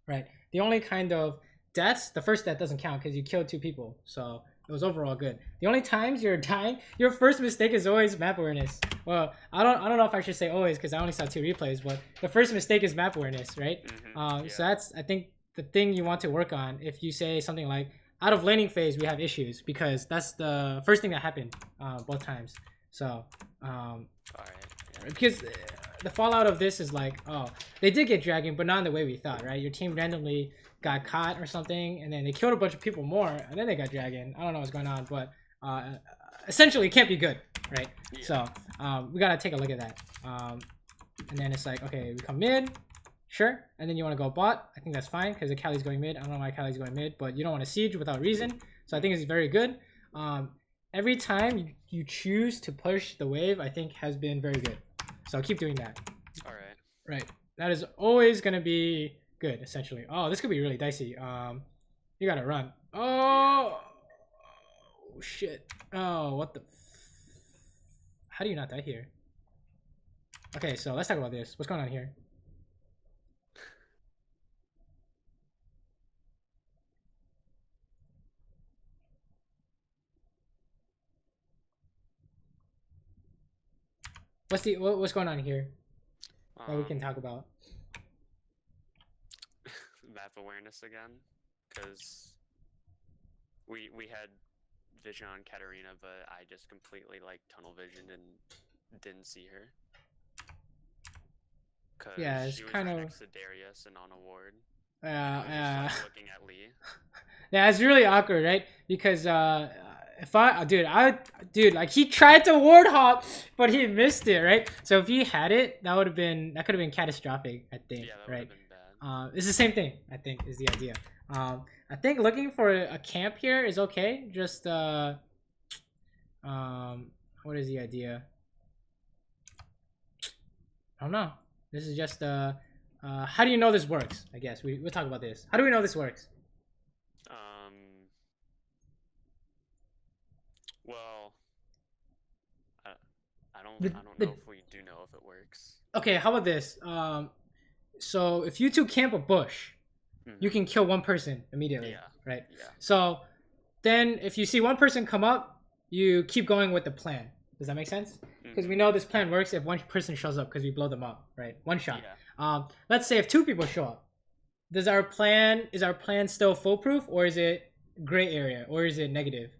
right? The only kind of deaths, the first death doesn't count because you killed 2 people, so it was overall good. The only times you're dying, your first mistake is always map awareness. Well, I don't know if I should say always because I only saw 2 replays, but the first mistake is map awareness, right? So that's, I think, the thing you want to work on. If you say something like, out of laning phase we have issues, because that's the first thing that happened both times. So because the fallout of this is like, oh, they did get dragon, but not in the way we thought, right? Your team randomly got caught or something, and then they killed a bunch of people more, and then they got dragon. I don't know what's going on, but essentially it can't be good, right? So we gotta take a look at that. And then it's like, okay, we come mid, sure, and then you want to go bot. I think that's fine because the Kali's going mid. I don't know why Kali's going mid, but you don't want to siege without reason, so I think it's very good. Every time you choose to push the wave, I think has been very good. So keep doing that. All right. Right. That is always gonna be good, essentially. Oh, this could be really dicey. You gotta run. Oh, shit. Oh, what the? How do you not die here? Okay, so let's talk about this. What's going on here? What's going on here that we can talk about? Map awareness again, because we had vision on Katarina, but I just completely like tunnel visioned and didn't see her. Yeah, it's she was kind right of next to Darius and on a ward. Just looking at Lee. Yeah, it's really awkward, right? Because dude, like he tried to ward hop, but he missed it, right? So if he had it, that could have been catastrophic, I think, Yeah, that right? would have been bad. It's the same thing, I think, is the idea. I think looking for a camp here is okay. Just what is the idea? I don't know. This is just how do you know this works? I guess we'll talk about this. How do we know this works? Well, I don't know if we do know if it works. Okay, how about this? So if you 2 camp a bush, you can kill 1 person immediately, right? Yeah. So then if you see 1 person come up, you keep going with the plan. Does that make sense? Because we know this plan works if one person shows up because we blow them up, right? One shot. Yeah. Let's say if 2 people show up, is our plan still foolproof, or is it gray area, or is it negative?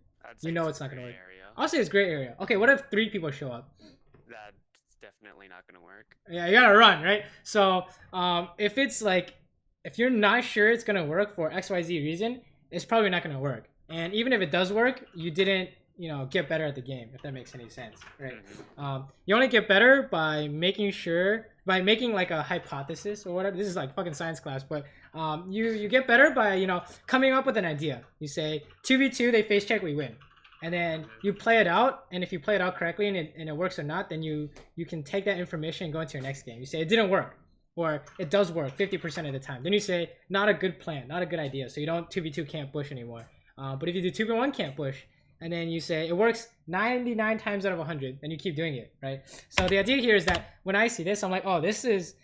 You know it's not gonna work. I'll say it's gray area. Okay, what if 3 people show up? That's definitely not gonna work. Yeah, you gotta run, right? So if it's like, if you're not sure it's gonna work for XYZ reason, it's probably not gonna work. And even if it does work, you didn't, you know, get better at the game, if that makes any sense, right? You only get better by making like a hypothesis or whatever. This is like fucking science class, but you get better by, you know, coming up with an idea. You say 2v2, they face check, we win. And then you play it out, and if you play it out correctly and it works or not, then you can take that information and go into your next game. You say it didn't work, or it does work 50% of the time. Then you say not a good plan, not a good idea. So you don't 2v2 can't push anymore. But if you do 2v1 can't push, and then you say it works 99 times out of 100, then you keep doing it, right? So the idea here is that when I see this, I'm like, oh, this is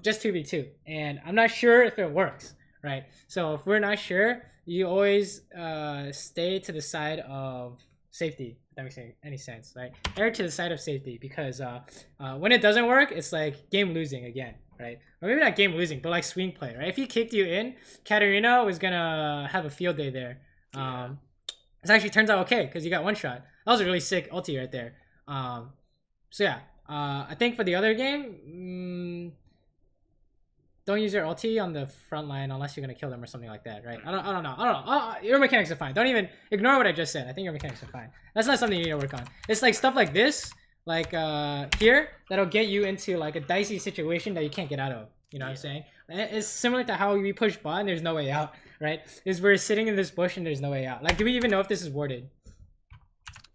just 2v2, and I'm not sure if it works, right? So if we're not sure, you always stay to the side of safety, if that makes any sense, right? Err to the side of safety, because when it doesn't work, it's like game losing again, right? Or maybe not game losing, but like swing play, right? If he kicked you in, Katarina was gonna have a field day there. It actually turns out okay because you got one shot. That was a really sick ulti right there. So yeah, I think for the other game, don't use your ulti on the front line unless you're gonna kill them or something like that, right? I don't know. Your mechanics are fine. Don't even ignore what I just said. I think your mechanics are fine. That's not something you need to work on. It's like stuff like this, like here, that'll get you into like a dicey situation that you can't get out of. You know what I'm saying? It's similar to how we push bot and there's no way out, right? Is we're sitting in this bush and there's no way out. Like, do we even know if this is warded?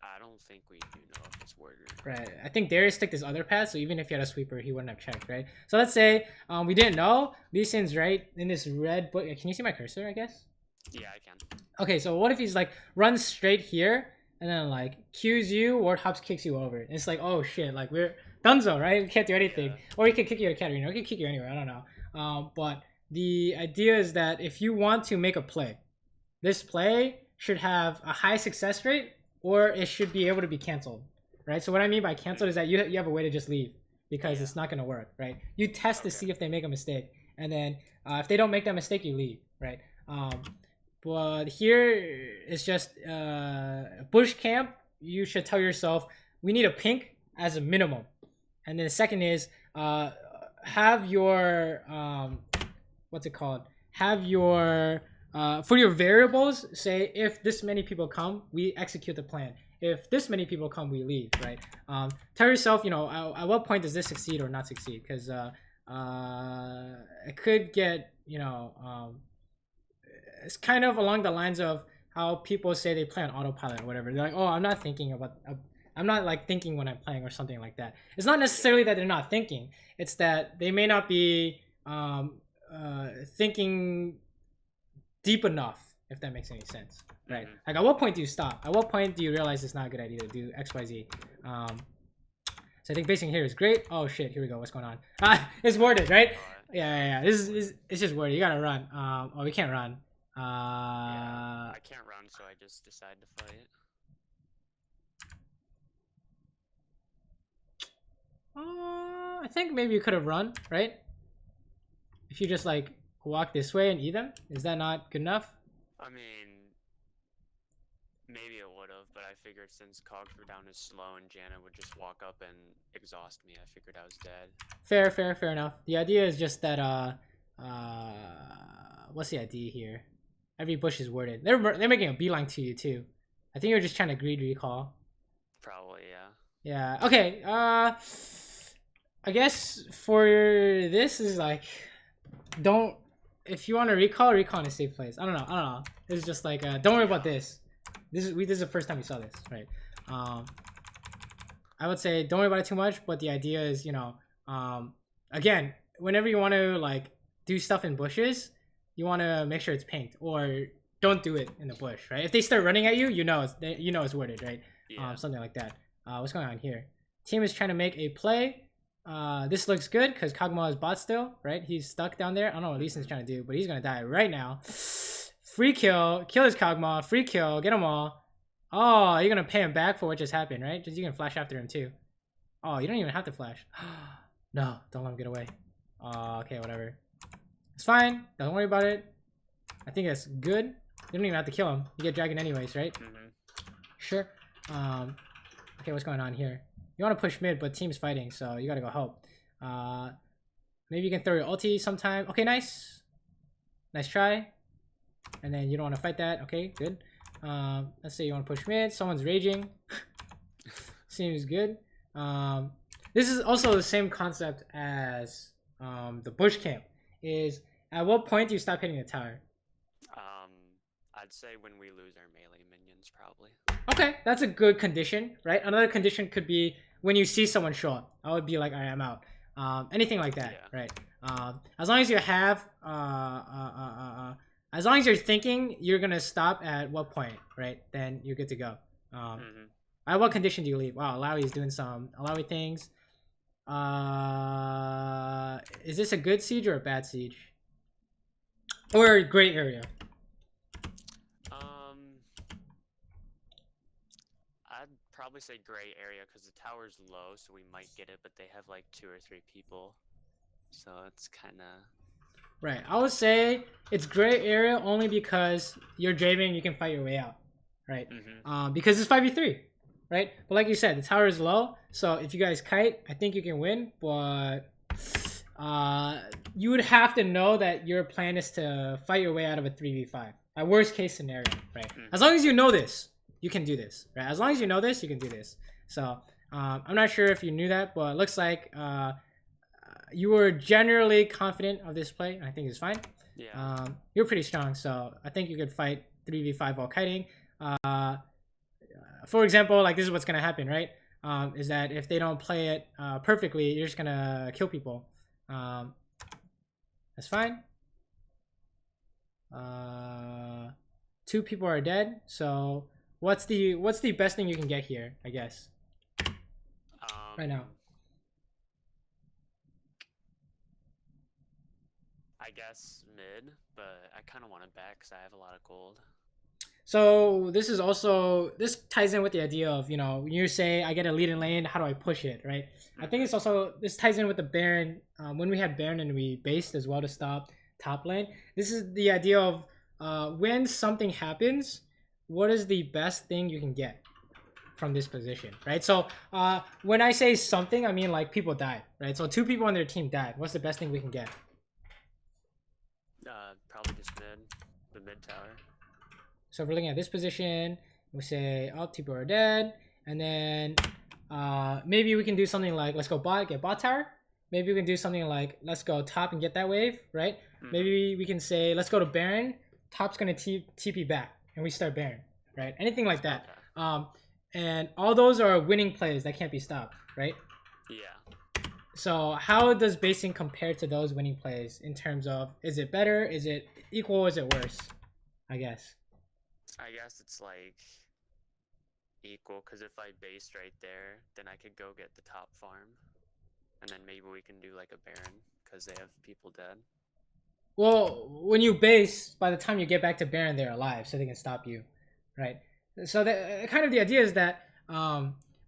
I don't think we do know if it's warded. Right. I think Darius took this other path, so even if he had a sweeper, he wouldn't have checked, right? So let's say we didn't know. Lee Sin's right in this red bush. Can you see my cursor, I guess? Yeah, I can. Okay, so what if he's like runs straight here and then like Qs you, ward hops kicks you over. It's like, oh shit, like we're Dunzo, right? We can't do anything. Yeah. Or he could kick you to Katarina, or he could kick you anywhere, I don't know. But the idea is that if you want to make a play, this play should have a high success rate, or it should be able to be canceled, right? So what I mean by canceled is that you have a way to just leave because it's not going to work, right? You test to see if they make a mistake, and then if they don't make that mistake, you leave, right? But here it's just bush camp. You should tell yourself we need a pink as a minimum, and then the second is have your what's it called? Have your for your variables, say if this many people come, we execute the plan. If this many people come, we leave, right? Tell yourself, you know, at what point does this succeed or not succeed? Because it could get, you know, it's kind of along the lines of how people say they play on autopilot or whatever. They're like, oh, I'm not thinking about, I'm not like thinking when I'm playing or something like that. It's not necessarily that they're not thinking. It's that they may not be thinking deep enough, if that makes any sense, right? Like, at what point do you stop? At what point do you realize it's not a good idea to do X, Y, Z? So I think basing here is great. Oh shit, here we go. What's going on? It's worded, right? Yeah. This is it's just worded. You gotta run. Oh, we can't run. Yeah, I can't run, so I just decide to fight. I think maybe you could have run, right? If you just like walk this way and eat them, is that not good enough? I mean, maybe it would have, but I figured since cogs were down as slow and Janet would just walk up and exhaust me, I figured I was dead. Fair enough. The idea is just that what's the idea here? Every bush is worded. They're making a beeline to you too. I think you're just trying to greed recall. Probably, yeah. Yeah. Okay. I guess for this is like, don't, if you want to recall in a safe place. I don't know. It's just like don't worry about this. This is the first time we saw this, right? I would say don't worry about it too much, but the idea is, you know, again, whenever you want to like do stuff in bushes, you want to make sure it's pinked, or don't do it in the bush, right? If they start running at you, you know it's worded, right? Yeah. Something like that. What's going on here? Team is trying to make a play. This looks good because Kaguma is bot still, right? He's stuck down there. I don't know what Lee Sin's trying to do, but he's gonna die right now. Free kill, kill his Kaguma, free kill, get them all. Oh, you're gonna pay him back for what just happened, right? Just you can flash after him too. Oh, you don't even have to flash. No, don't let him get away. Okay, whatever. It's fine. Don't worry about it. I think that's good. You don't even have to kill him. You get dragon anyways, right? Sure. Okay, what's going on here? You want to push mid, but team's fighting, so you gotta go help. Maybe you can throw your ulti sometime. Okay, nice. Nice try. And then you don't want to fight that. Okay, good. Let's say you want to push mid. Someone's raging. Seems good. This is also the same concept as the bush camp. Is at what point do you stop hitting the tower? I'd say when we lose our melee minions, probably. Okay, that's a good condition, right? Another condition could be when you see someone show up. I would be like, alright, I'm out. Anything like that, yeah. Right? As long as you have, as long as you're thinking you're gonna stop at what point, right? Then you're good to go. At what condition do you leave? Wow, Alawi is doing some Alawi things. Is this a good siege or a bad siege? Or a gray area? I'd probably say gray area because the tower's low, so we might get it, but they have like 2 or 3 people, so it's kind of right. I would say it's gray area only because you're Draven, you can fight your way out, right? Because it's 5v3, right? But like you said, the tower is low, so if you guys kite, I think you can win, but you would have to know that your plan is to fight your way out of a 3v5. At worst case scenario, right? As long as you know this, you can do this, right? As long as you know this, you can do this. So I'm not sure if you knew that, but it looks like you were generally confident of this play. I think it's fine. Yeah. You're pretty strong, so I think you could fight 3v5 while kiting. For example, like this is what's gonna happen, right? Is that if they don't play it perfectly, you're just gonna kill people. That's fine. 2 people are dead. So what's the best thing you can get here? I guess. Right now. I guess mid, but I kind of want it back because I have a lot of gold. So this ties in with the idea of, you know, when you say I get a lead in lane, how do I push it, right? I think it's also, this ties in with the Baron, when we had Baron and we based as well to stop top lane. This is the idea of when something happens, what is the best thing you can get from this position, right? So when I say something, I mean like people died, right? So 2 people on their team died. What's the best thing we can get? Probably just the mid tower. So if we're looking at this position, we say, oh, 2 people are dead. And then maybe we can do something like, let's go bot, get bot tower. Maybe we can do something like, let's go top and get that wave, right? Maybe we can say, let's go to Baron. Top's going to TP back and we start Baron, right? Anything like that. And all those are winning plays that can't be stopped, right? Yeah. So how does basing compare to those winning plays in terms of, is it better? Is it equal? Is it worse? I guess It's like equal, because if I base right there, then I could go get the top farm, and then maybe we can do like a Baron because they have people dead. Well, when you base, by the time you get back to Baron, they're alive, so they can stop you, right? So kind of the idea is that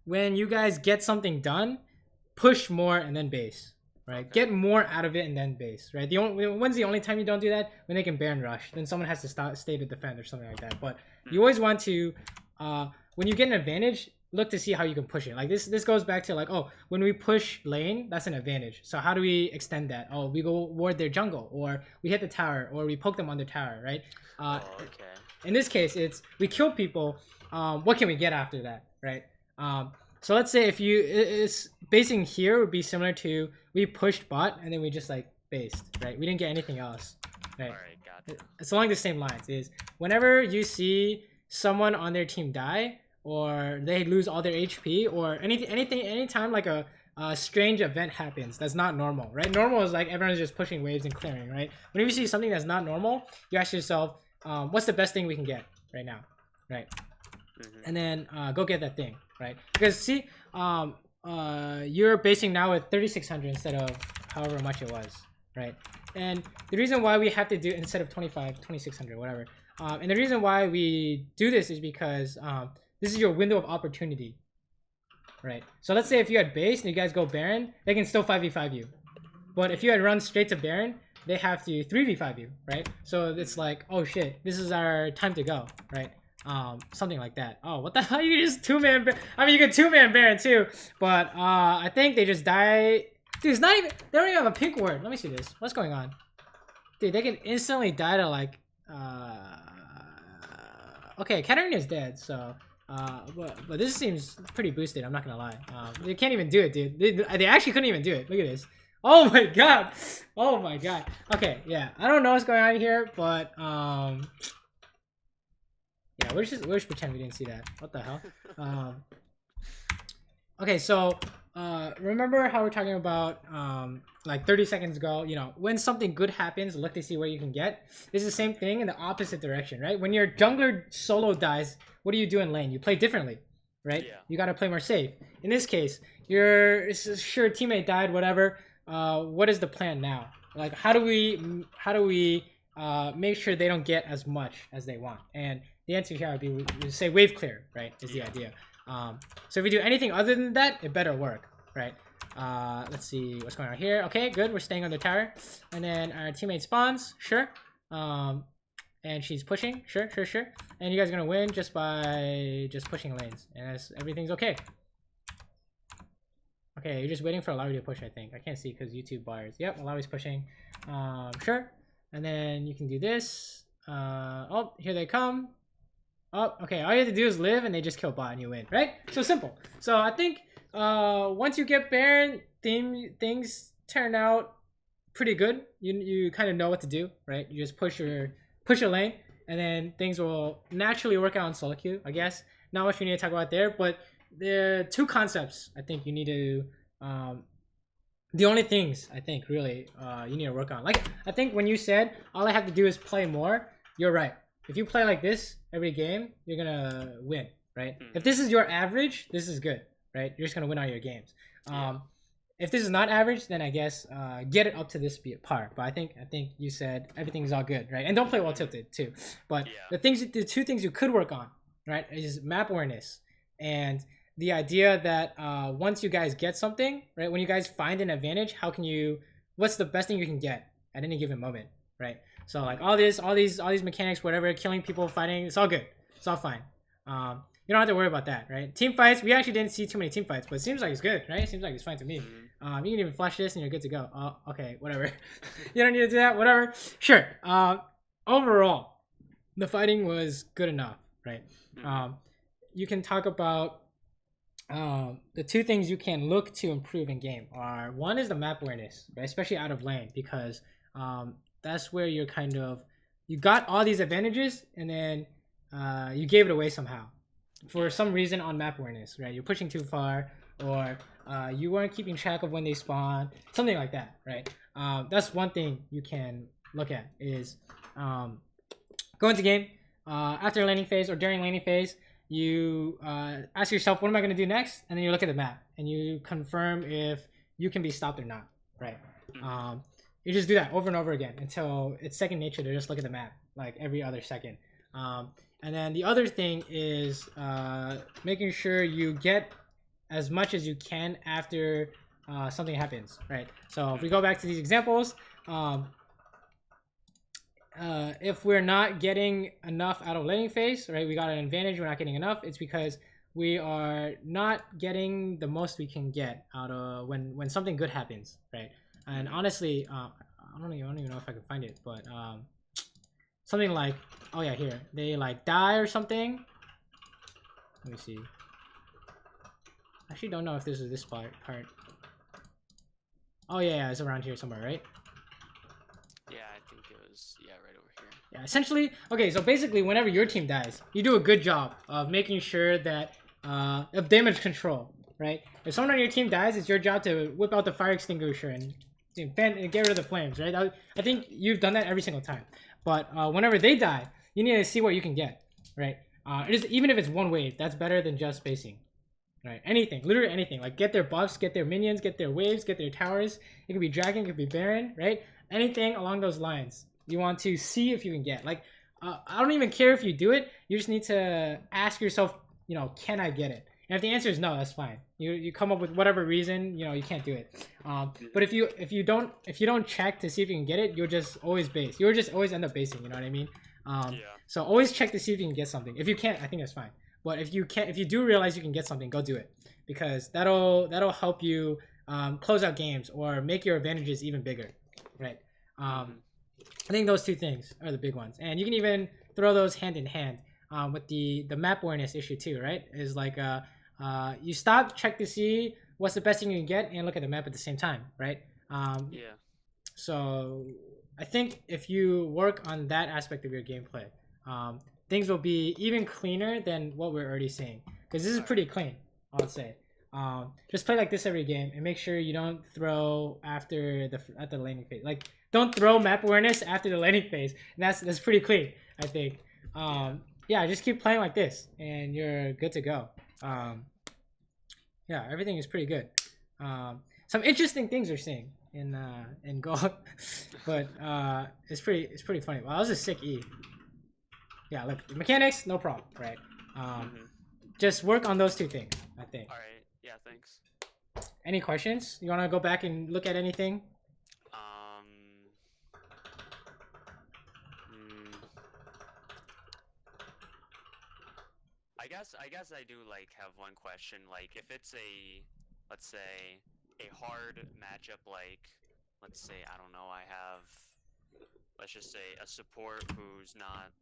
when you guys get something done, push more and then base, right? Okay. Get more out of it and then base, right? When's the only time you don't do that? When they can Baron rush, then someone has to stay to defend or something like that. But you always want to, when you get an advantage, look to see how you can push it. Like this goes back to like, oh, when we push lane, that's an advantage. So how do we extend that? Oh, we go ward their jungle, or we hit the tower, or we poke them on their tower, right? Okay. In this case, it's we kill people. What can we get after that, right? So let's say if it's basing here would be similar to we pushed bot and then we just like based, right? We didn't get anything else, right? All right, gotcha. It's along the same lines. Is whenever you see someone on their team die, or they lose all their HP, or anytime like a strange event happens that's not normal, right? Normal is like everyone's just pushing waves and clearing, right? Whenever you see something that's not normal, you ask yourself, what's the best thing we can get right now, right? And then go get that thing, right? Because see, you're basing now with 3600 instead of however much it was, right? And the reason why we have to do instead of 2600, whatever, and the reason why we do this is because This is your window of opportunity, right? So let's say if you had base and you guys go Baron, they can still 5v5 you. But if you had run straight to Baron, they have to 3v5 you, right? So it's like, oh shit, this is our time to go, right? Something like that. Oh, what the hell? You just 2-man I mean, you could 2-man Baron too, but I think they just die. Dude, it's not even, they don't even have a pink word. Let me see this. What's going on? Dude, they can instantly die to like okay, Katarina is dead, so but this seems pretty boosted, I'm not gonna lie. They can't even do it, dude. They actually couldn't even do it. Look at this. Oh my god. Oh my god. Okay, yeah. I don't know what's going on here, but yeah, we'll just pretend we didn't see that. What the hell? Okay, so remember how we're talking about like 30 seconds ago, you know, when something good happens, look to see what you can get. It's the same thing in the opposite direction, right? When your jungler solo dies, what do you do in lane? You play differently, right? Yeah. You got to play more safe. In this case, your sure teammate died, whatever. What is the plan now? Like, how do we make sure they don't get as much as they want? And the answer here would be, we say wave clear, right? Is the idea. So if we do anything other than that, it better work, right? Let's see what's going on here. Okay, good. We're staying on the tower, and then our teammate spawns. Sure. And she's pushing. Sure. And you guys are gonna win just by pushing lanes, and everything's okay. Okay, you're just waiting for Alawi to push, I think. I can't see because YouTube bars. Yep, Alawi's pushing. Sure. And then you can do this. Oh, here they come. Oh, okay. All you have to do is live, and they just kill bot, and you win, right? So simple. So I think once you get Baron, things turn out pretty good. You kind of know what to do, right? You just push your lane, and then things will naturally work out on solo queue, I guess. Not much we need to talk about there, but there are two concepts I think you need to the only things I think really you need to work on. Like, I think when you said all I have to do is play more, you're right. If you play like this every game, you're gonna win, right? If this is your average, this is good, right? You're just gonna win all your games. If this is not average, then I guess get it up to this par. But I think you said everything's all good, right? And don't play well tilted too. But the two things you could work on, right, is map awareness and the idea that once you guys get something, right, when you guys find an advantage, what's the best thing you can get at any given moment, right? So like all these mechanics, whatever, killing people, fighting, it's all good. It's all fine. You don't have to worry about that, right? Team fights, we actually didn't see too many team fights, but it seems like it's good, right? It seems like it's fine to me. You can even flash this and you're good to go. Oh, okay, whatever. You don't need to do that, whatever. Sure. Overall, the fighting was good enough, right? You can talk about the two things you can look to improve in game are, one is the map awareness, right? Especially out of lane, because that's where you're you got all these advantages and then you gave it away somehow for some reason on map awareness, right? You're pushing too far, or you weren't keeping track of when they spawn, something like that, right? That's one thing you can look at is go into game after laning phase or during laning phase. You ask yourself, what am I going to do next? And then you look at the map and you confirm if you can be stopped or not, right? You just do that over and over again until it's second nature to just look at the map like every other second. And then the other thing is making sure you get as much as you can after something happens, right? So if we go back to these examples, if we're not getting enough out of laning phase, right, we got an advantage, we're not getting enough, it's because we are not getting the most we can get out of when something good happens, right? And honestly, I don't even know if I can find it, but something like, oh yeah, here, they like die or something. Let me see. I actually don't know if this is this part. Oh yeah, it's around here somewhere, right? Yeah, I think it was, yeah, right over here. Yeah, essentially, okay, so basically whenever your team dies, you do a good job of making sure that of damage control, right? If someone on your team dies, it's your job to whip out the fire extinguisher and get rid of the flames, right? I think you've done that every single time. But whenever they die, you need to see what you can get, right? Even if it's one wave, that's better than just spacing, right? Anything, literally anything. Like get their buffs, get their minions, get their waves, get their towers. It could be dragon, it could be baron, right? Anything along those lines. You want to see if you can get. Like, I don't even care if you do it. You just need to ask yourself you know, can I get it? And if the answer is no, that's fine. You come up with whatever reason, you know, you can't do it. But if you don't check to see if you can get it, you'll just always base. You'll just always end up basing. You know what I mean? So always check to see if you can get something. If you can't, I think that's fine. But if you can't, if you do realize you can get something, go do it, because that'll help you close out games or make your advantages even bigger, right? I think those two things are the big ones, and you can even throw those hand in hand with the map awareness issue too, right? Is like you stop, check to see what's the best thing you can get, and look at the map at the same time, right? So I think if you work on that aspect of your gameplay, things will be even cleaner than what we're already seeing. Because this is pretty clean, I would say. Just play like this every game, and make sure you don't throw after the laning phase. Like, don't throw map awareness after the laning phase. And that's pretty clean, I think. Yeah, just keep playing like this, and you're good to go. Yeah, everything is pretty good. Some interesting things we're seeing in gold, but it's pretty funny. Wow, that was a sick E. Yeah, look, the mechanics, no problem, right? Just work on those two things, I think. All right. Yeah, thanks. Any questions? You want to go back and look at anything? I guess I do like have one question. Like, if it's let's say a hard matchup, like, let's say, I don't know, I have, let's just say, a support who's not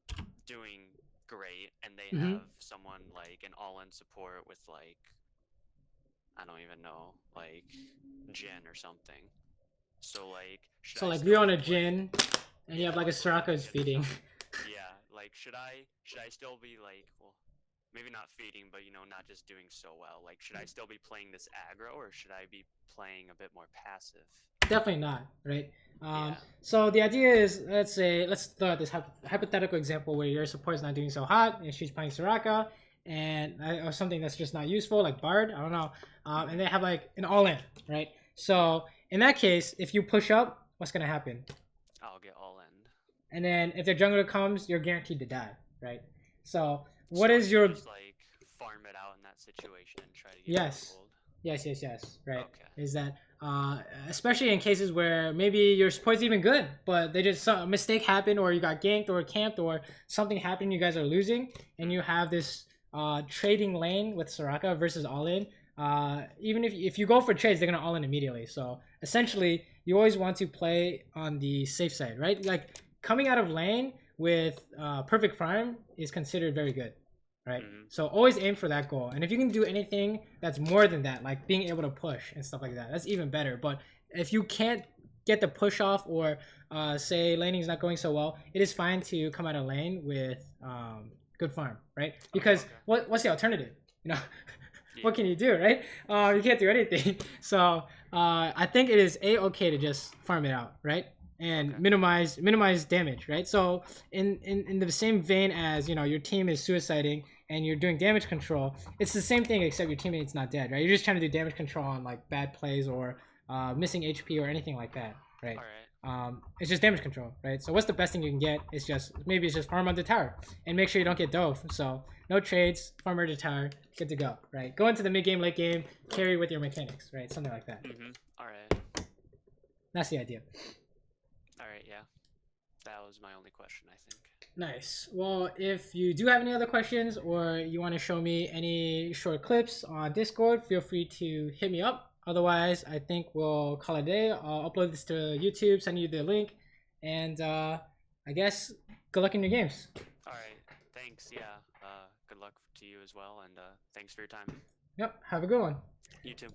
doing great, and they have someone like an all-in support with, like, I don't even know, like Jin or something. So like, so like you're on a Jin, and you have like a Soraka's feeding. Yeah, like should I still be like, well, maybe not feeding, but you know, not just doing so well. Like, should I still be playing this aggro, or should I be playing a bit more passive? Definitely not, right? So the idea is, let's throw out this hypothetical example where your support is not doing so hot, and she's playing Soraka, and or something that's just not useful, like Bard, I don't know, and they have like an all-in, right? So in that case, if you push up, what's gonna happen? I'll get all-in. And then if their jungler comes, you're guaranteed to die, right? So what is your just like farm it out in that situation and try to get gold? Yes, right. Okay. Is that especially in cases where maybe your support's even good, but they just a mistake happened, or you got ganked or camped, or something happened, you guys are losing, and you have this trading lane with Soraka versus all-in. Even if you go for trades, they're gonna all-in immediately. So essentially, you always want to play on the safe side, right? Like, coming out of lane with perfect farm is considered very good, right? So always aim for that goal, and if you can do anything that's more than that, like being able to push and stuff like that, that's even better. But if you can't get the push off, or say laning is not going so well, it is fine to come out of lane with good farm, right? Because what's the alternative? You know, what can you do, right? You can't do anything. So I think it is okay to just farm it out, right? And minimize damage, right? So in the same vein as, you know, your team is suiciding and you're doing damage control, it's the same thing, except your teammate's not dead, right? You're just trying to do damage control on like bad plays or missing HP or anything like that, right? It's just damage control, right? So what's the best thing you can get? It's just farm on the tower and make sure you don't get dove. So no trades, farm on the tower, good to go, right? Go into the mid game, late game, carry with your mechanics, right? Something like that. All right. That's the idea. All right, yeah. That was my only question, I think. Nice. Well, if you do have any other questions, or you want to show me any short clips on Discord, feel free to hit me up. Otherwise, I think we'll call it a day. I'll upload this to YouTube, send you the link, and I guess good luck in your games. All right. Thanks. Yeah. Good luck to you as well, and thanks for your time. Yep. Have a good one. You too.